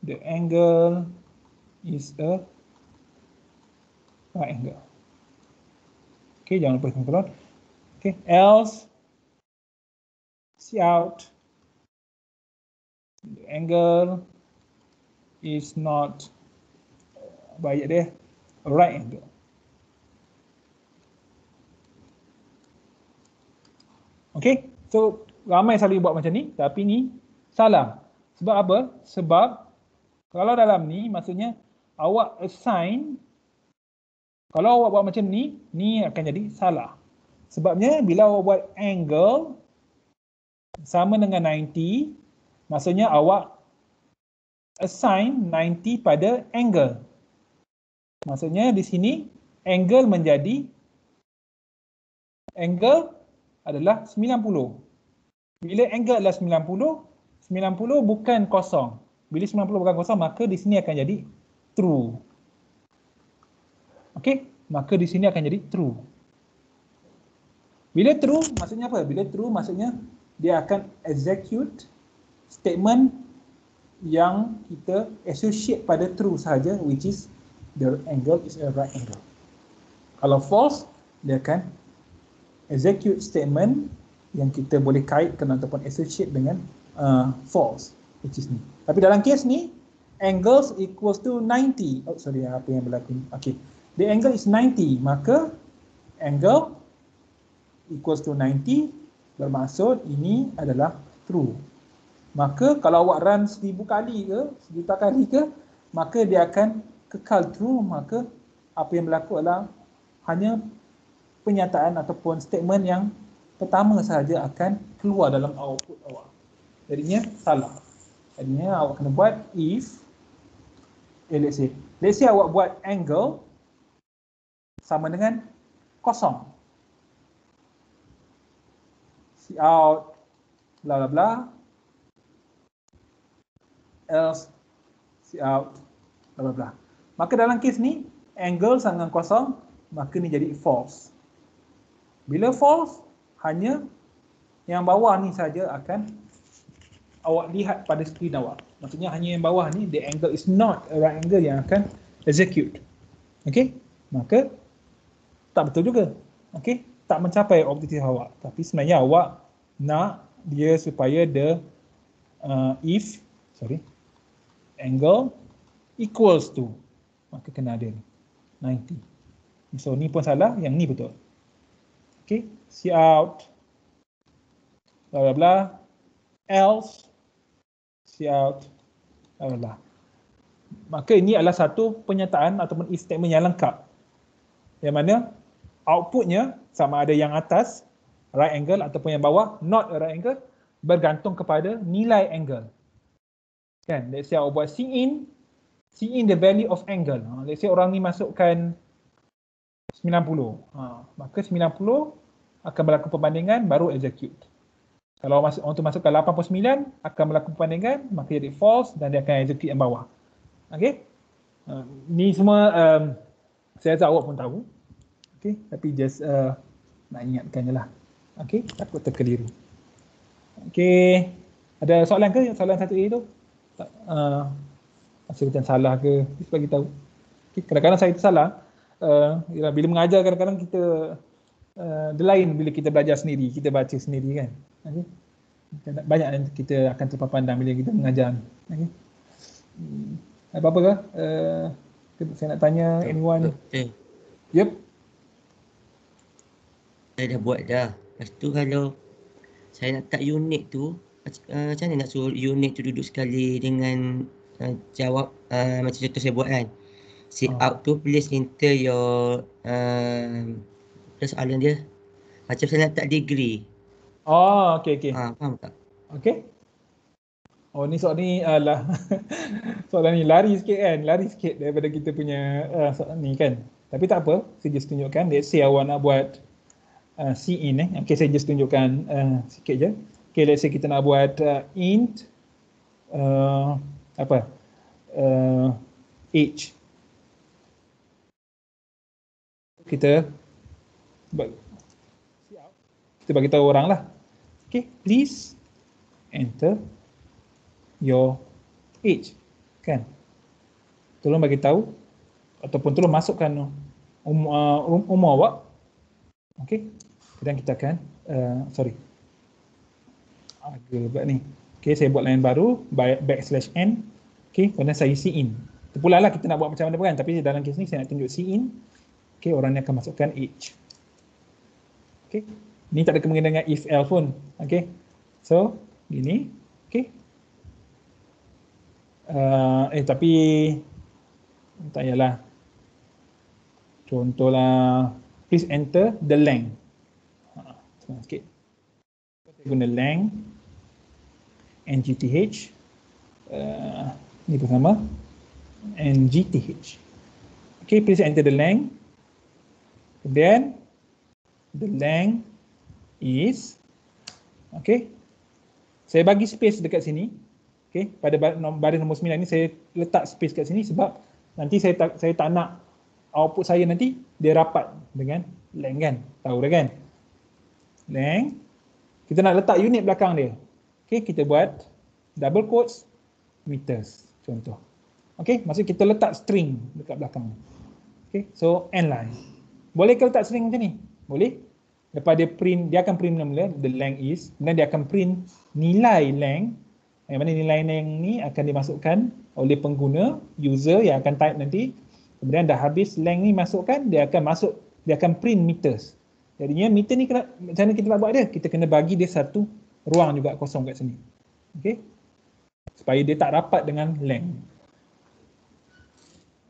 The angle is a right angle. Okay, jangan lupa semikolon. Okay, else, see out, the angle is not, baik dia, a right angle. Okay, so ramai selalu buat macam ni, tapi ni salah. Sebab apa? Sebab kalau dalam ni, maksudnya awak assign, kalau awak buat macam ni akan jadi salah. Sebabnya bila awak buat angle sama dengan 90, maksudnya awak assign 90 pada angle. Maksudnya di sini angle adalah 90. Bila angle adalah 90 bukan kosong. Bila 90 bukan kosong, maka di sini akan jadi true. Okey, maka di sini akan jadi true. Bila true maksudnya apa? Bila true maksudnya dia akan execute statement yang kita associate pada true sahaja, which is the angle is a right angle. Kalau false, dia akan execute statement yang kita boleh kaitkan ataupun associate dengan false, which is ni. Tapi dalam kes ni, angles equals to 90. Oh sorry, apa yang berlaku ni? Okay. The angle is 90, maka angle equals to 90 bermaksud ini adalah true. Maka kalau awak run 1000 kali ke, 1,000 kali ke, maka dia akan kekal true. Maka apa yang berlaku adalah hanya penyataan ataupun statement yang pertama sahaja akan keluar dalam output awak. Jadinya salah. Jadinya awak kena buat if, let's say awak buat angle sama dengan kosong. Cout, bla bla bla, else, cout, bla bla bla. Maka dalam kes ni, angle sama dengan kosong, maka ni jadi false. Bila false, hanya yang bawah ni saja akan awak lihat pada skrin awak. Maksudnya hanya yang bawah ni, the angle is not a right angle yang akan execute. Okay? Maka tak betul juga. Okay? Tak mencapai objektif awak. Tapi sebenarnya awak nak dia supaya the angle equals to, maka kena ada 90. So ni pun salah, yang ni betul. Okay, cout, bla bla bla, else, cout, bla bla bla. Maka ini adalah satu penyataan ataupun if statement yang lengkap. Yang mana outputnya sama ada yang atas, right angle, ataupun yang bawah, not a right angle, bergantung kepada nilai angle. Kan, let's say awak buat see in the value of angle. Let's say orang ni masukkan 90. Maka 90 akan berlaku perbandingan baru execute. Kalau orang tu masukkan 89 akan berlaku perbandingan, maka jadi false dan dia akan execute yang bawah. Okay? Ni semua saya rasa awak pun tahu. Okay? Tapi just nak ingatkan je lah. Okay? Takut terkeliru. Okay. Ada soalan ke? Soalan 1A tu? Masih macam salah ke? Please bagi tahu. Okay. Kadang-kadang saya tersalah. Bila mengajar kadang-kadang kita the lain bila kita belajar sendiri, kita baca sendiri kan. Okay. Banyak yang kita akan terpapar pandang bila kita mengajar. Okay. Apa-apa ke? Saya nak tanya anyone. Yep. Saya dah buat dah. Lepas tu kalau saya nak tak unit tu, macam mana nak suruh unit tu duduk sekali dengan jawab macam contoh saya buat kan. Sit out tu please enter your soalan dia. Macam saya nak tak degree. Oh, okey. Faham tak? Okey. Oh, ni soalan ni lah. Soalan ni lari sikit daripada kita punya soalan ni kan. Tapi tak apa, saya just tunjukkan. Let's say awak nak buat see in Okey, saya just tunjukkan sikit je. Okey, let's say kita nak buat int age. Kita bagi tahu orang lah. Okay, please enter your age. Kan? Tolong bagi tahu ataupun tolong masukkan umur awak. Okay. Dan kita akan agak buat ni. Okay, saya buat line baru \n. Okay, kemudian saya see in. Terpulang lah kita nak buat macam mana pun kan. Tapi dalam kes ni saya nak tunjuk see in. Okay, orang ni akan masukkan age. Okay. Ni tak ada kemungkinan dengan if else pun. Okay. So, gini. Okay. Tapi tak payahlah. Contohlah, please enter the length. Senang sikit. Saya guna length NGTH. Ni pun sama. NGTH. Okay, please enter the length. Then the length is, okay, saya bagi space dekat sini. Okay, pada baris nombor 9 ni saya letak space kat sini sebab nanti saya tak nak output saya nanti dia rapat dengan length kan. Tahu dah kan? Length. Kita nak letak unit belakang dia. Okay, kita buat double quotes meters contoh. Okay, maksud kita letak string dekat belakang. Okay, so n line. Boleh ke letak string macam ni? Boleh. Lepas dia print, dia akan print mula the length is, kemudian dia akan print nilai length Yang mana nilai length ni akan dimasukkan oleh pengguna, user yang akan type nanti. Kemudian dah habis length ni masukkan, dia akan print meters. Jadinya meter ni macam mana kita nak buat dia? Kita kena bagi dia satu ruang juga kosong kat sini. Okey. Supaya dia tak rapat dengan length.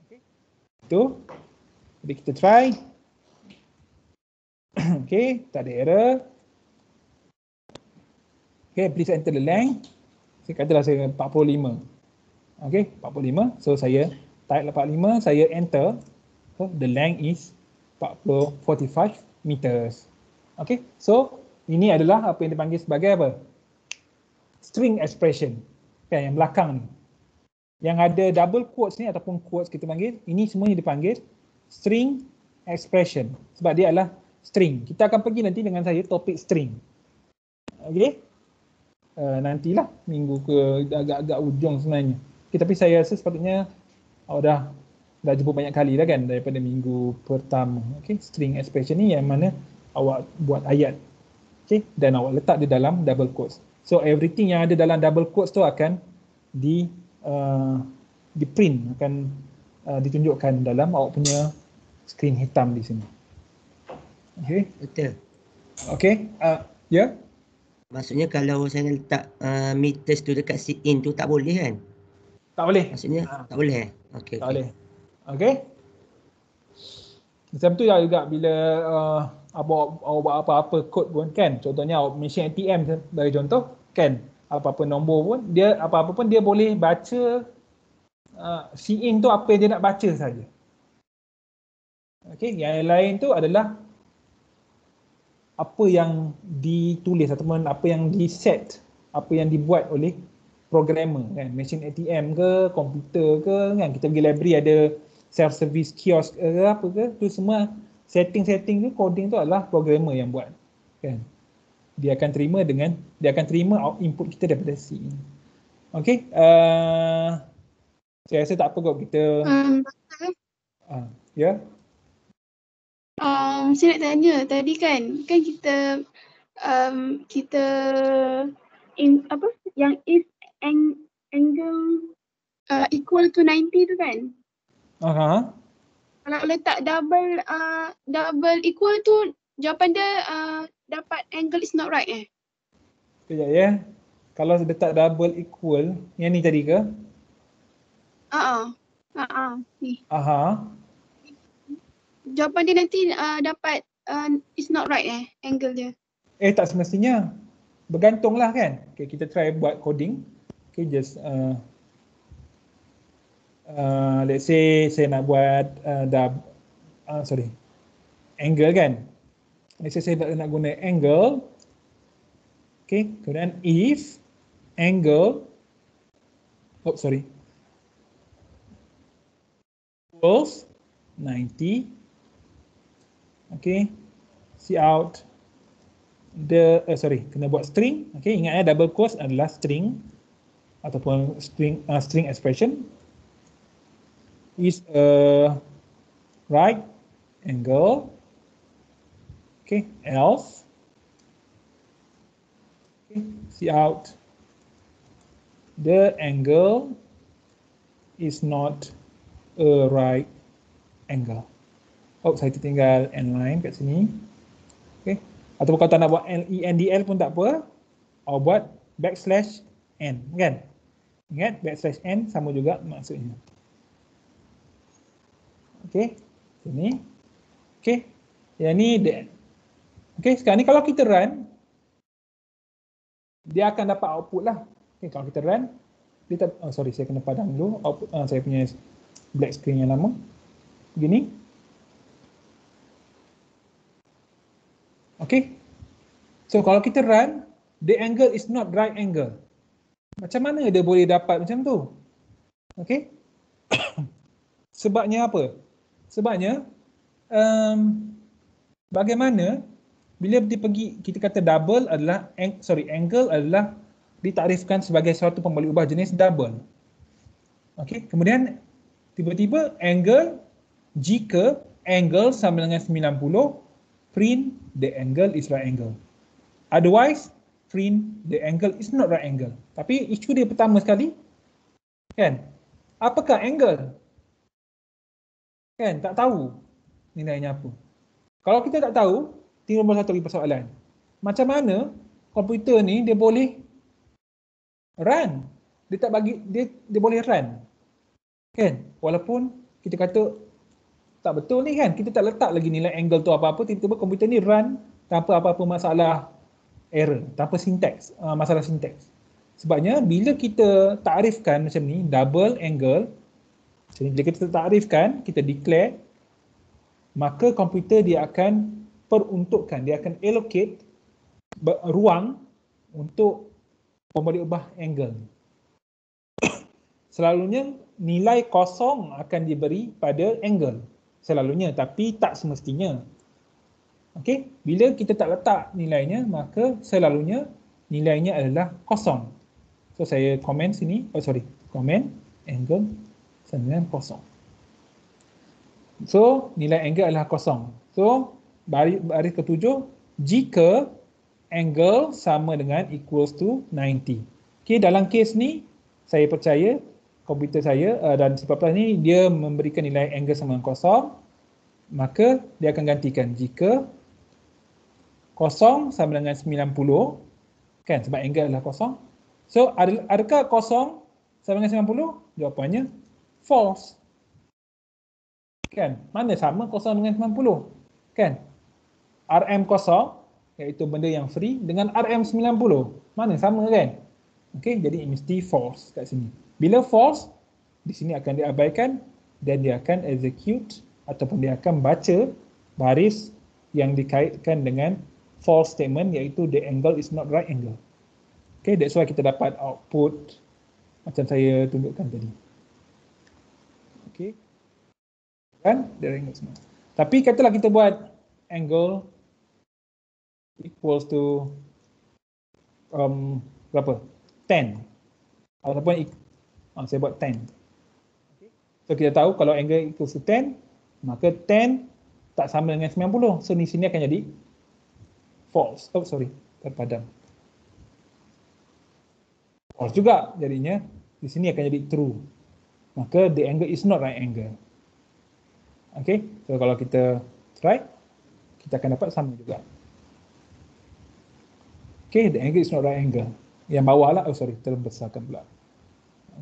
Okey. Itu. Jadi kita try. Okey, tak ada error. Okay, please enter the length. Saya katalah saya 45. Okay, 45. So saya type 45, saya enter. So the length is 45 meters. Okay, so ini adalah apa yang dipanggil sebagai apa? String expression. Okay, yang belakang ni. Yang ada double quotes ni ataupun quotes kita panggil, ini semuanya dipanggil string expression. Sebab dia adalah string. Kita akan pergi nanti dengan saya topik string. Okay. Nantilah minggu ke agak-agak ujung sebenarnya. Okay, tapi saya rasa sepatutnya awak dah jumpa banyak kali dah kan daripada minggu pertama. Okay, string expression ni yang mana awak buat ayat. Okay, dan awak letak di dalam double quotes. So everything yang ada dalam double quotes tu akan di print, akan ditunjukkan dalam awak punya skrin hitam di sini. Okay. Betul. Okay, ya. Maksudnya kalau saya letak meters tu dekat in tu tak boleh kan? Tak boleh. Maksudnya tak boleh. Okey. Tak boleh. Okey. Macam tu juga bila awak buat apa-apa kod pun kan. Contohnya awak mesin ATM bagi contoh kan. Apa-apa nombor pun dia apa-apa pun dia boleh baca in tu apa yang dia nak baca saja. Okey, yang lain tu adalah apa yang ditulis ataupun apa yang di-set, apa yang dibuat oleh programmer kan, mesin ATM ke, komputer ke kan, kita pergi library ada self-service kiosk ke apa ke, tu semua setting-setting tu, coding tu adalah programmer yang buat kan. Dia akan terima input kita daripada C. Okey, saya rasa tak apa kot kita ya. Saya nak tanya tadi kan kita yang if angle equal to 90 tu kan. Kalau letak double equal tu jawapan dia dapat angle is not right Kejap ya. Kalau letak double equal yang ni tadi ke? Ni. Jawapan dia nanti dapat is not right angle dia. Tak semestinya. Bergantunglah kan. Okay, kita try buat coding. Okay, just let's say saya nak buat angle kan. Let's say saya nak guna angle. Okay, kemudian if angle equals 90. Okay, see out kena buat string. Okay, ingat double quotes adalah string ataupun string expression is a right angle. Okay, else. Okay, see out the angle is not a right angle. Saya tertinggal n line kat sini. Okay. Ataupun kalau tak nak buat endl pun tak apa. Awak buat \n kan. Ingat \n sama juga maksudnya. Okay. Sini. Okay. Yang ni okay, sekarang ni kalau kita run, dia akan dapat output lah. Okay, kalau kita run, dia tak, saya kena padam dulu output saya punya black screen yang lama. Begini. Okay. So kalau kita run, the angle is not right angle. Macam mana dia boleh dapat macam tu? Okay. Sebabnya apa? Sebabnya bagaimana bila dia pergi, kita kata double adalah angle adalah ditaktifkan sebagai suatu pembalik ubah jenis double. Okay. Kemudian tiba-tiba jika angle sama dengan 90, print the angle is right angle. Otherwise, print the angle is not right angle. Tapi isu dia pertama sekali, kan, apakah angle? Kan, tak tahu nilainya apa. Kalau kita tak tahu, timbul satu lagi persoalan. Macam mana komputer ni dia boleh run? Dia tak bagi, dia boleh run. Kan, walaupun kita kata tak betul ni kan, kita tak letak lagi nilai angle tu apa-apa, tiba-tiba komputer ni run tanpa apa-apa masalah error, tanpa sintaks, masalah sintaks. Sebabnya bila kita takrifkan macam ni, double angle, bila kita takrifkan, kita declare, maka komputer dia akan peruntukkan, dia akan allocate ruang untuk memberi ubah angle. Selalunya nilai kosong akan diberi pada angle. Selalunya, tapi tak semestinya. Okey, bila kita tak letak nilainya, maka selalunya nilainya adalah kosong. So saya komen sini, komen angle sama dengan kosong. So nilai angle adalah kosong. So baris ketujuh, jika angle sama dengan equals to 90. Okey, dalam kes ni saya percaya komputer saya dan C++ ni dia memberikan nilai angle sama dengan kosong, maka dia akan gantikan jika kosong sama dengan 90, kan, sebab angle adalah kosong. So adakah kosong sama dengan 90? Jawapannya false. Kan, mana sama kosong dengan 90? Kan, RM kosong iaitu benda yang free dengan RM 90, mana sama kan? Okey, jadi mesti false kat sini. Bila false, di sini akan diabaikan dan dia akan execute ataupun dia akan baca baris yang dikaitkan dengan false statement iaitu the angle is not right angle. Okay, that's why kita dapat output macam saya tunjukkan tadi. Okay, kan, dia angle semua. Tapi katalah kita buat angle equals to berapa? 10 ataupun saya buat 10. Okay. So kita tahu kalau angle equals to 10, maka 10 tak sama dengan 90. So di sini akan jadi false. Terpadam. False juga jadinya, di sini akan jadi true. Maka the angle is not right angle. Okay, so kalau kita try, kita akan dapat sama juga. Okay, the angle is not right angle. Yang bawah lah, terbesarkan pula.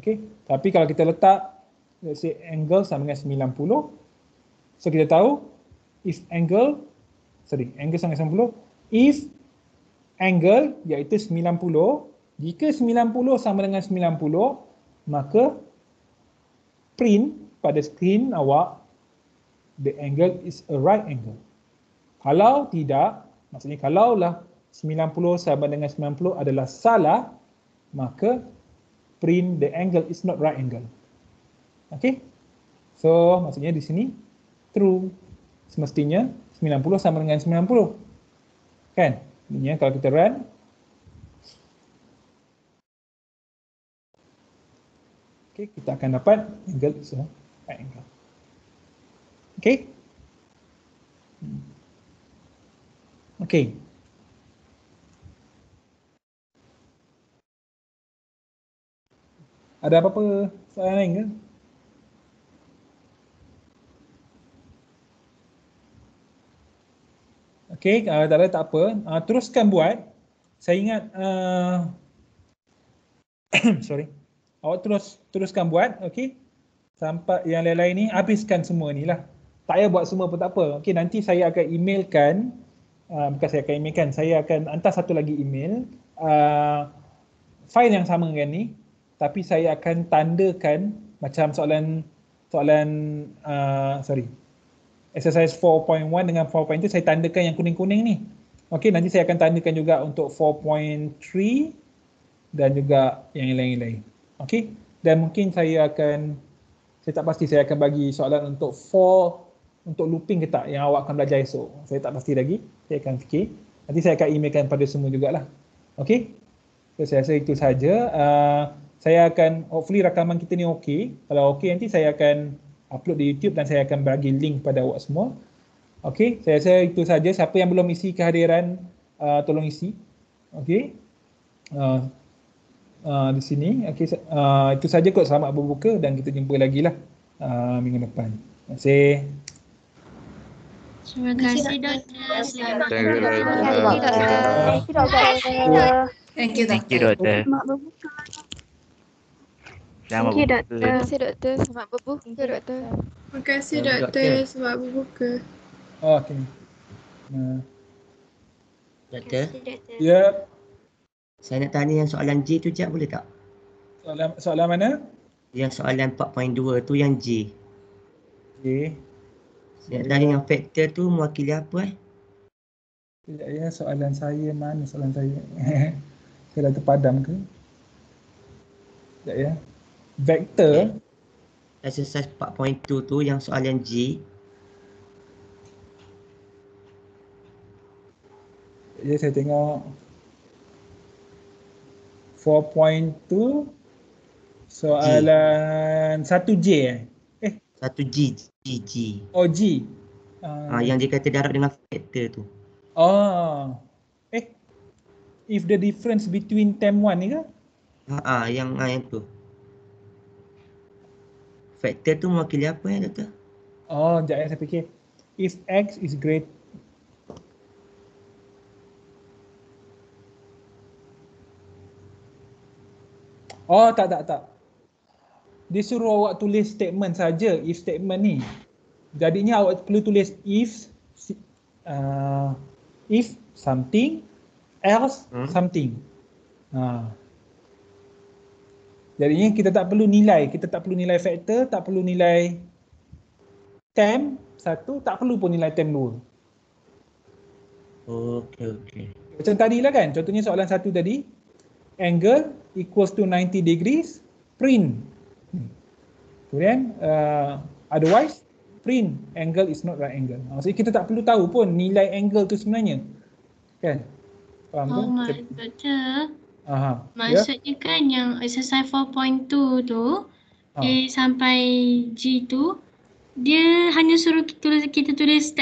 Okay, tapi kalau kita letak, let's say angle sama dengan 90, so kita tahu, if angle sama dengan 90, if angle iaitu 90, jika 90 sama dengan 90, maka print pada skrin awak, the angle is a right angle. Kalau tidak, maksudnya kalaulah 90 sama dengan 90 adalah salah, maka print the angle is not right angle. Okay? So, maksudnya di sini true. Semestinya 90 sama dengan 90. Kan? Ini kalau kita run, okay, kita akan dapat angle is a right angle. Okay? Okay. Ada apa-apa soalan lain ke? Okey, tak ada tak apa. Teruskan buat. Saya ingat awak teruskan buat, okey? Sampai yang lain-lain ni habiskan semua ni lah. Tak payah buat semua pun tak apa. Okey, nanti saya akan emailkan, saya akan hantar satu lagi email file yang sama dengan ni. Tapi saya akan tandakan macam exercise 4.1 dengan 4.2 saya tandakan yang kuning-kuning ni. Okey, nanti saya akan tandakan juga untuk 4.3 dan juga yang lain-lain. Okey, dan mungkin saya tak pasti saya akan bagi soalan untuk untuk looping ke tak yang awak akan belajar esok. Saya tak pasti lagi, saya akan fikir. Nanti saya akan emailkan pada semua jugalah. Okey, so saya rasa itu saja. Saya akan, hopefully rakaman kita ni okey. Kalau okey nanti saya akan upload di YouTube dan saya akan bagi link pada awak semua. Okey, saya rasa itu saja. Siapa yang belum isi kehadiran, tolong isi. Okey. Uh, di sini. Okay, itu saja kot. Selamat berbuka dan kita jumpa lagi lah minggu depan. Terima kasih. Terima kasih doktor. Selamat Thank you, berbuka. doktor. Thank you, Thank you, doktor. doktor. Selamat berbuka. Selamat Thank you, berbuka. doktor. Terima kasih doktor. Selamat berbuka doktor. Terima kasih, Doktor. doktor. Selamat berbuka. Okay. Doktor, Ya, saya nak tanya yang soalan J tu Jap boleh tak? soalan mana? Yang soalan 4.2 tu yang J. Okay. Saya nak tanya yang faktor tu mewakili apa Sekejap ya, soalan saya mana soalan saya? Saya dah terpadam ke? Sekejap ya. Vektor. Exercise 4.2 tu yang soalan J. Ya, saya tengok 4.2 soalan 1J eh? 1G, G. Oh, G. Yang dia kata darab dengan faktor tu. If the difference between term 1 ni ke? Yang tu. Faktor tu mewakili apa ya doktor? Sekejap ya, saya fikir. If X is great. Tak. Dia suruh awak tulis statement saja, if statement ni. Jadinya awak perlu tulis if something else something. Jadinya kita tak perlu nilai faktor, tak perlu nilai term 1, tak perlu pun nilai term 2. Okey. Macam tadi lah kan, contohnya soalan 1 tadi, angle equals to 90 degrees, print. Kemudian otherwise print angle is not right angle. Maksudnya kita tak perlu tahu pun nilai angle tu sebenarnya. Kan? Faham tu? Doktor. Ya. Maksudnya kan yang exercise 4.2 tu A sampai G tu dia hanya suruh kita tulis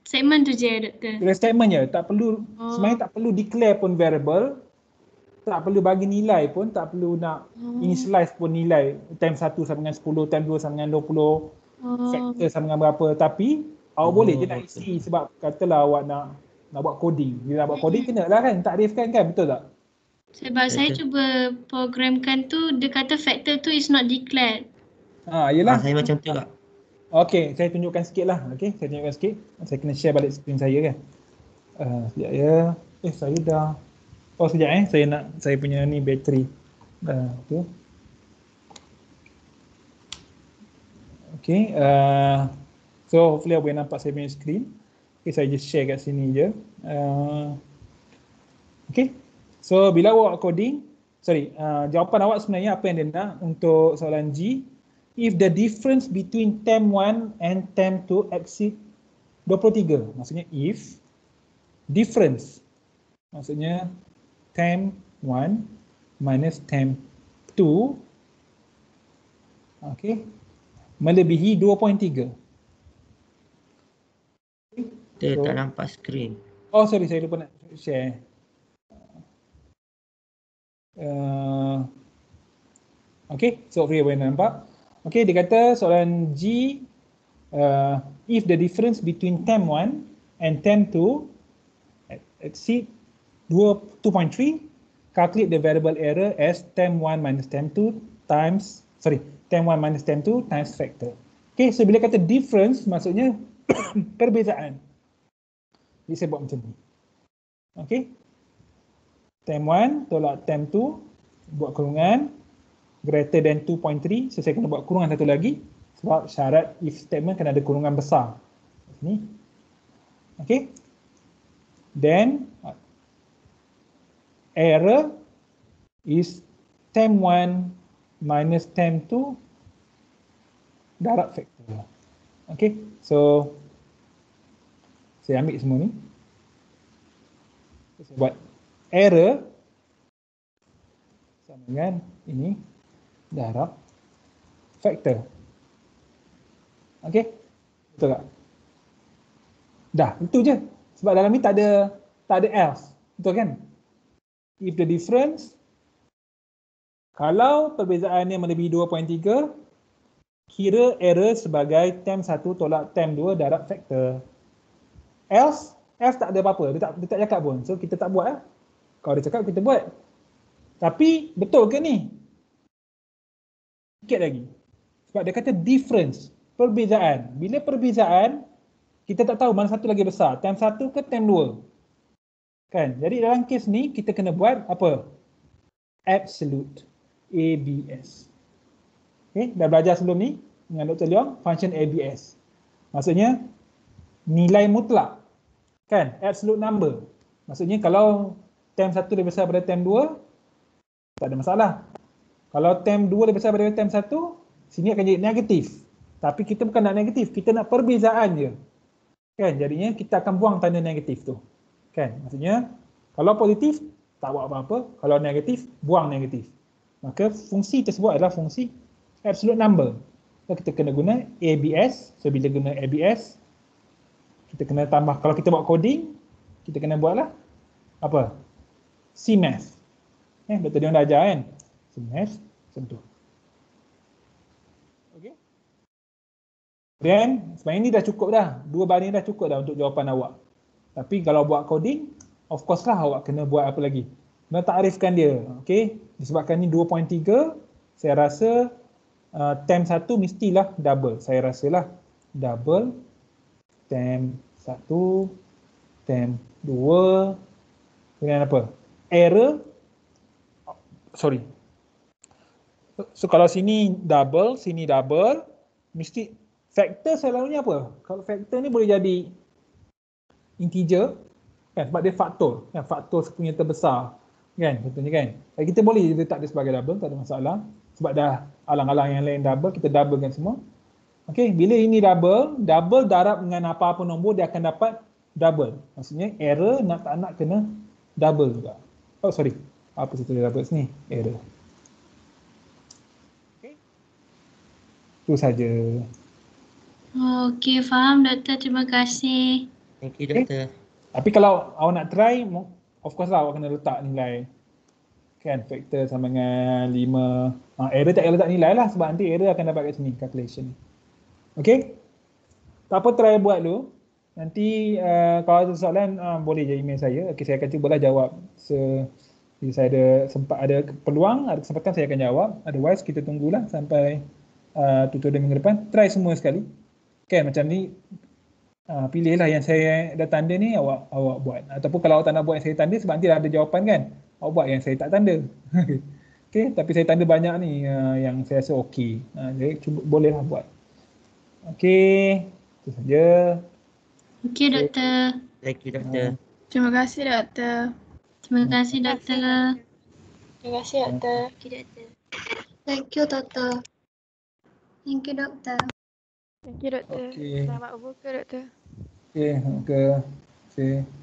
statement tu je doktor. Tulis statement je, tak perlu sebenarnya tak perlu declare pun variable. Tak perlu bagi nilai pun, tak perlu nak initialize pun nilai term 1 sama dengan 10, term 2 sama dengan 20, factor sama dengan berapa. Tapi awak boleh je nak isi sebab katalah awak nak buat coding. Bila nak buat coding kena lah kan, takrifkan kan, betul tak? Sebab saya cuba programkan tu, dia kata factor tu is not declared. Yelah. Saya macam tu tak? Okey, saya tunjukkan sikit lah. Okey, saya tunjukkan sikit. Saya kena share balik screen saya kan. Sekejap ya. Saya dah. Sekejap saya punya ni bateri. Tu. Okey, so hopefully awak boleh nampak saya punya screen. Okay, saya just share kat sini je. Okay, so bila awak coding, jawapan awak sebenarnya apa yang dia nak untuk soalan G, if the difference between term 1 and term 2 exceed 23. Maksudnya if difference, maksudnya term 1 minus term 2, okay, melebihi 2.3. Dia tak nampak skrin. Sorry, saya lupa nak share. Okay, so hopefully boleh nampak. Okay, dia kata soalan G, if the difference between term 1 and term 2 exceed 2.3, calculate the variable error as term 1 minus term 2 times, term 1 minus term 2 times factor. Okay, so bila kata difference, maksudnya perbezaan. Jadi saya buat macam ni. Okay. Term 1 tolak term 2, buat kurungan, greater than 2.3, so saya kena buat kurungan satu lagi, sebab syarat if statement kena ada kurungan besar. Ni. Okay. Then, error is term 1 minus term 2 darab factor. Okay, so saya ambil semua ni. Saya buat error sama dengan ini darab factor. Okay, betul tak? Dah, itu je. Sebab dalam ni tak ada else. Betul kan? if the difference, kalau perbezaannya melebihi 2.3, kira error sebagai term 1 tolak term 2 darab faktor. Else tak ada apa-apa, dia tak cakap pun. So kita tak buat lah. Kalau dia cakap kita buat. Tapi betul ke ni? Sikit lagi. Sebab dia kata difference, perbezaan. Bila perbezaan, kita tak tahu mana satu lagi besar, term 1 ke term 2. Kan? Jadi dalam kes ni kita kena buat apa? Absolute ABS. Okay, dah belajar sebelum ni dengan Dr. Leong, function ABS. Maksudnya nilai mutlak. Kan? Absolute number. Maksudnya kalau term 1 lebih besar daripada term 2, tak ada masalah. Kalau term 2 lebih besar daripada term 1, sini akan jadi negatif. Tapi kita bukan nak negatif, kita nak perbezaan je. Kan? Jadinya kita akan buang tanda negatif tu. Kan? Maksudnya kalau positif tak buat apa-apa, kalau negatif buang negatif. Maka fungsi tersebut adalah fungsi absolute number. So kita kena guna ABS. So bila guna ABS, kita kena tambah, kalau kita buat coding, kita kena buatlah apa? CMath. Dr. Dion dah ajar kan? CMath macam tu. Okey. Kemudian sebenarnya ni dah cukup dah. 2 baris dah cukup dah untuk jawapan awak. Tapi kalau buat coding, of course lah awak kena buat apa lagi. Kena takrifkan dia. Okey. Disebabkan ni 2.3, saya rasa term 1 mestilah double. Saya rasalah double term 1, term 2, kemudian apa? Error. Sorry. So kalau sini double, mesti faktor selalunya apa? Kalau faktor ni boleh jadi integer, kan? Sebab dia faktor, kan? Faktor punya terbesar, kan? Contohnya kan? Kita boleh letak dia sebagai double, tak ada masalah. Sebab dah alang-alang yang lain double, kita doublekan semua. Okey, bila ini double darab dengan apa-apa nombor, dia akan dapat double. Maksudnya error nak tak nak kena double juga. Oh sorry, apa saya tulis double sini? Error. Okey. Itu saja. Okey, faham Doktor. Terima kasih. Thank you, Doktor. Tapi kalau awak nak try, of course lah awak kena letak nilai. Kan, faktor sama dengan 5. Error tak payah letak nilai lah, sebab nanti error akan dapat kat sini, calculation. Okey? Tak apa, try buat dulu. Nanti kalau ada soalan, boleh je email saya. Okey, saya akan cubalah jawab. Bila saya ada peluang, ada kesempatan, saya akan jawab. Otherwise, kita tunggulah sampai tutorial minggu depan. Try semua sekali. Kan, macam ni, pilihlah yang saya dah tanda ni, awak buat. Ataupun kalau awak tak nak buat yang saya tanda, sebab nanti dah ada jawapan kan, awak buat yang saya tak tanda. Okey, tapi saya tanda banyak ni yang saya rasa okey. Jadi cuba, bolehlah buat. Okey, itu saja. Okey, Doktor. Thank you, Doktor. Terima kasih, Doktor. Terima kasih, Doktor. Terima kasih, Doktor. Thank you, Doktor. Thank you, Doktor. Thank you, Doktor. Okey. Selamat berbuka, Doktor. Okey, terima kasih.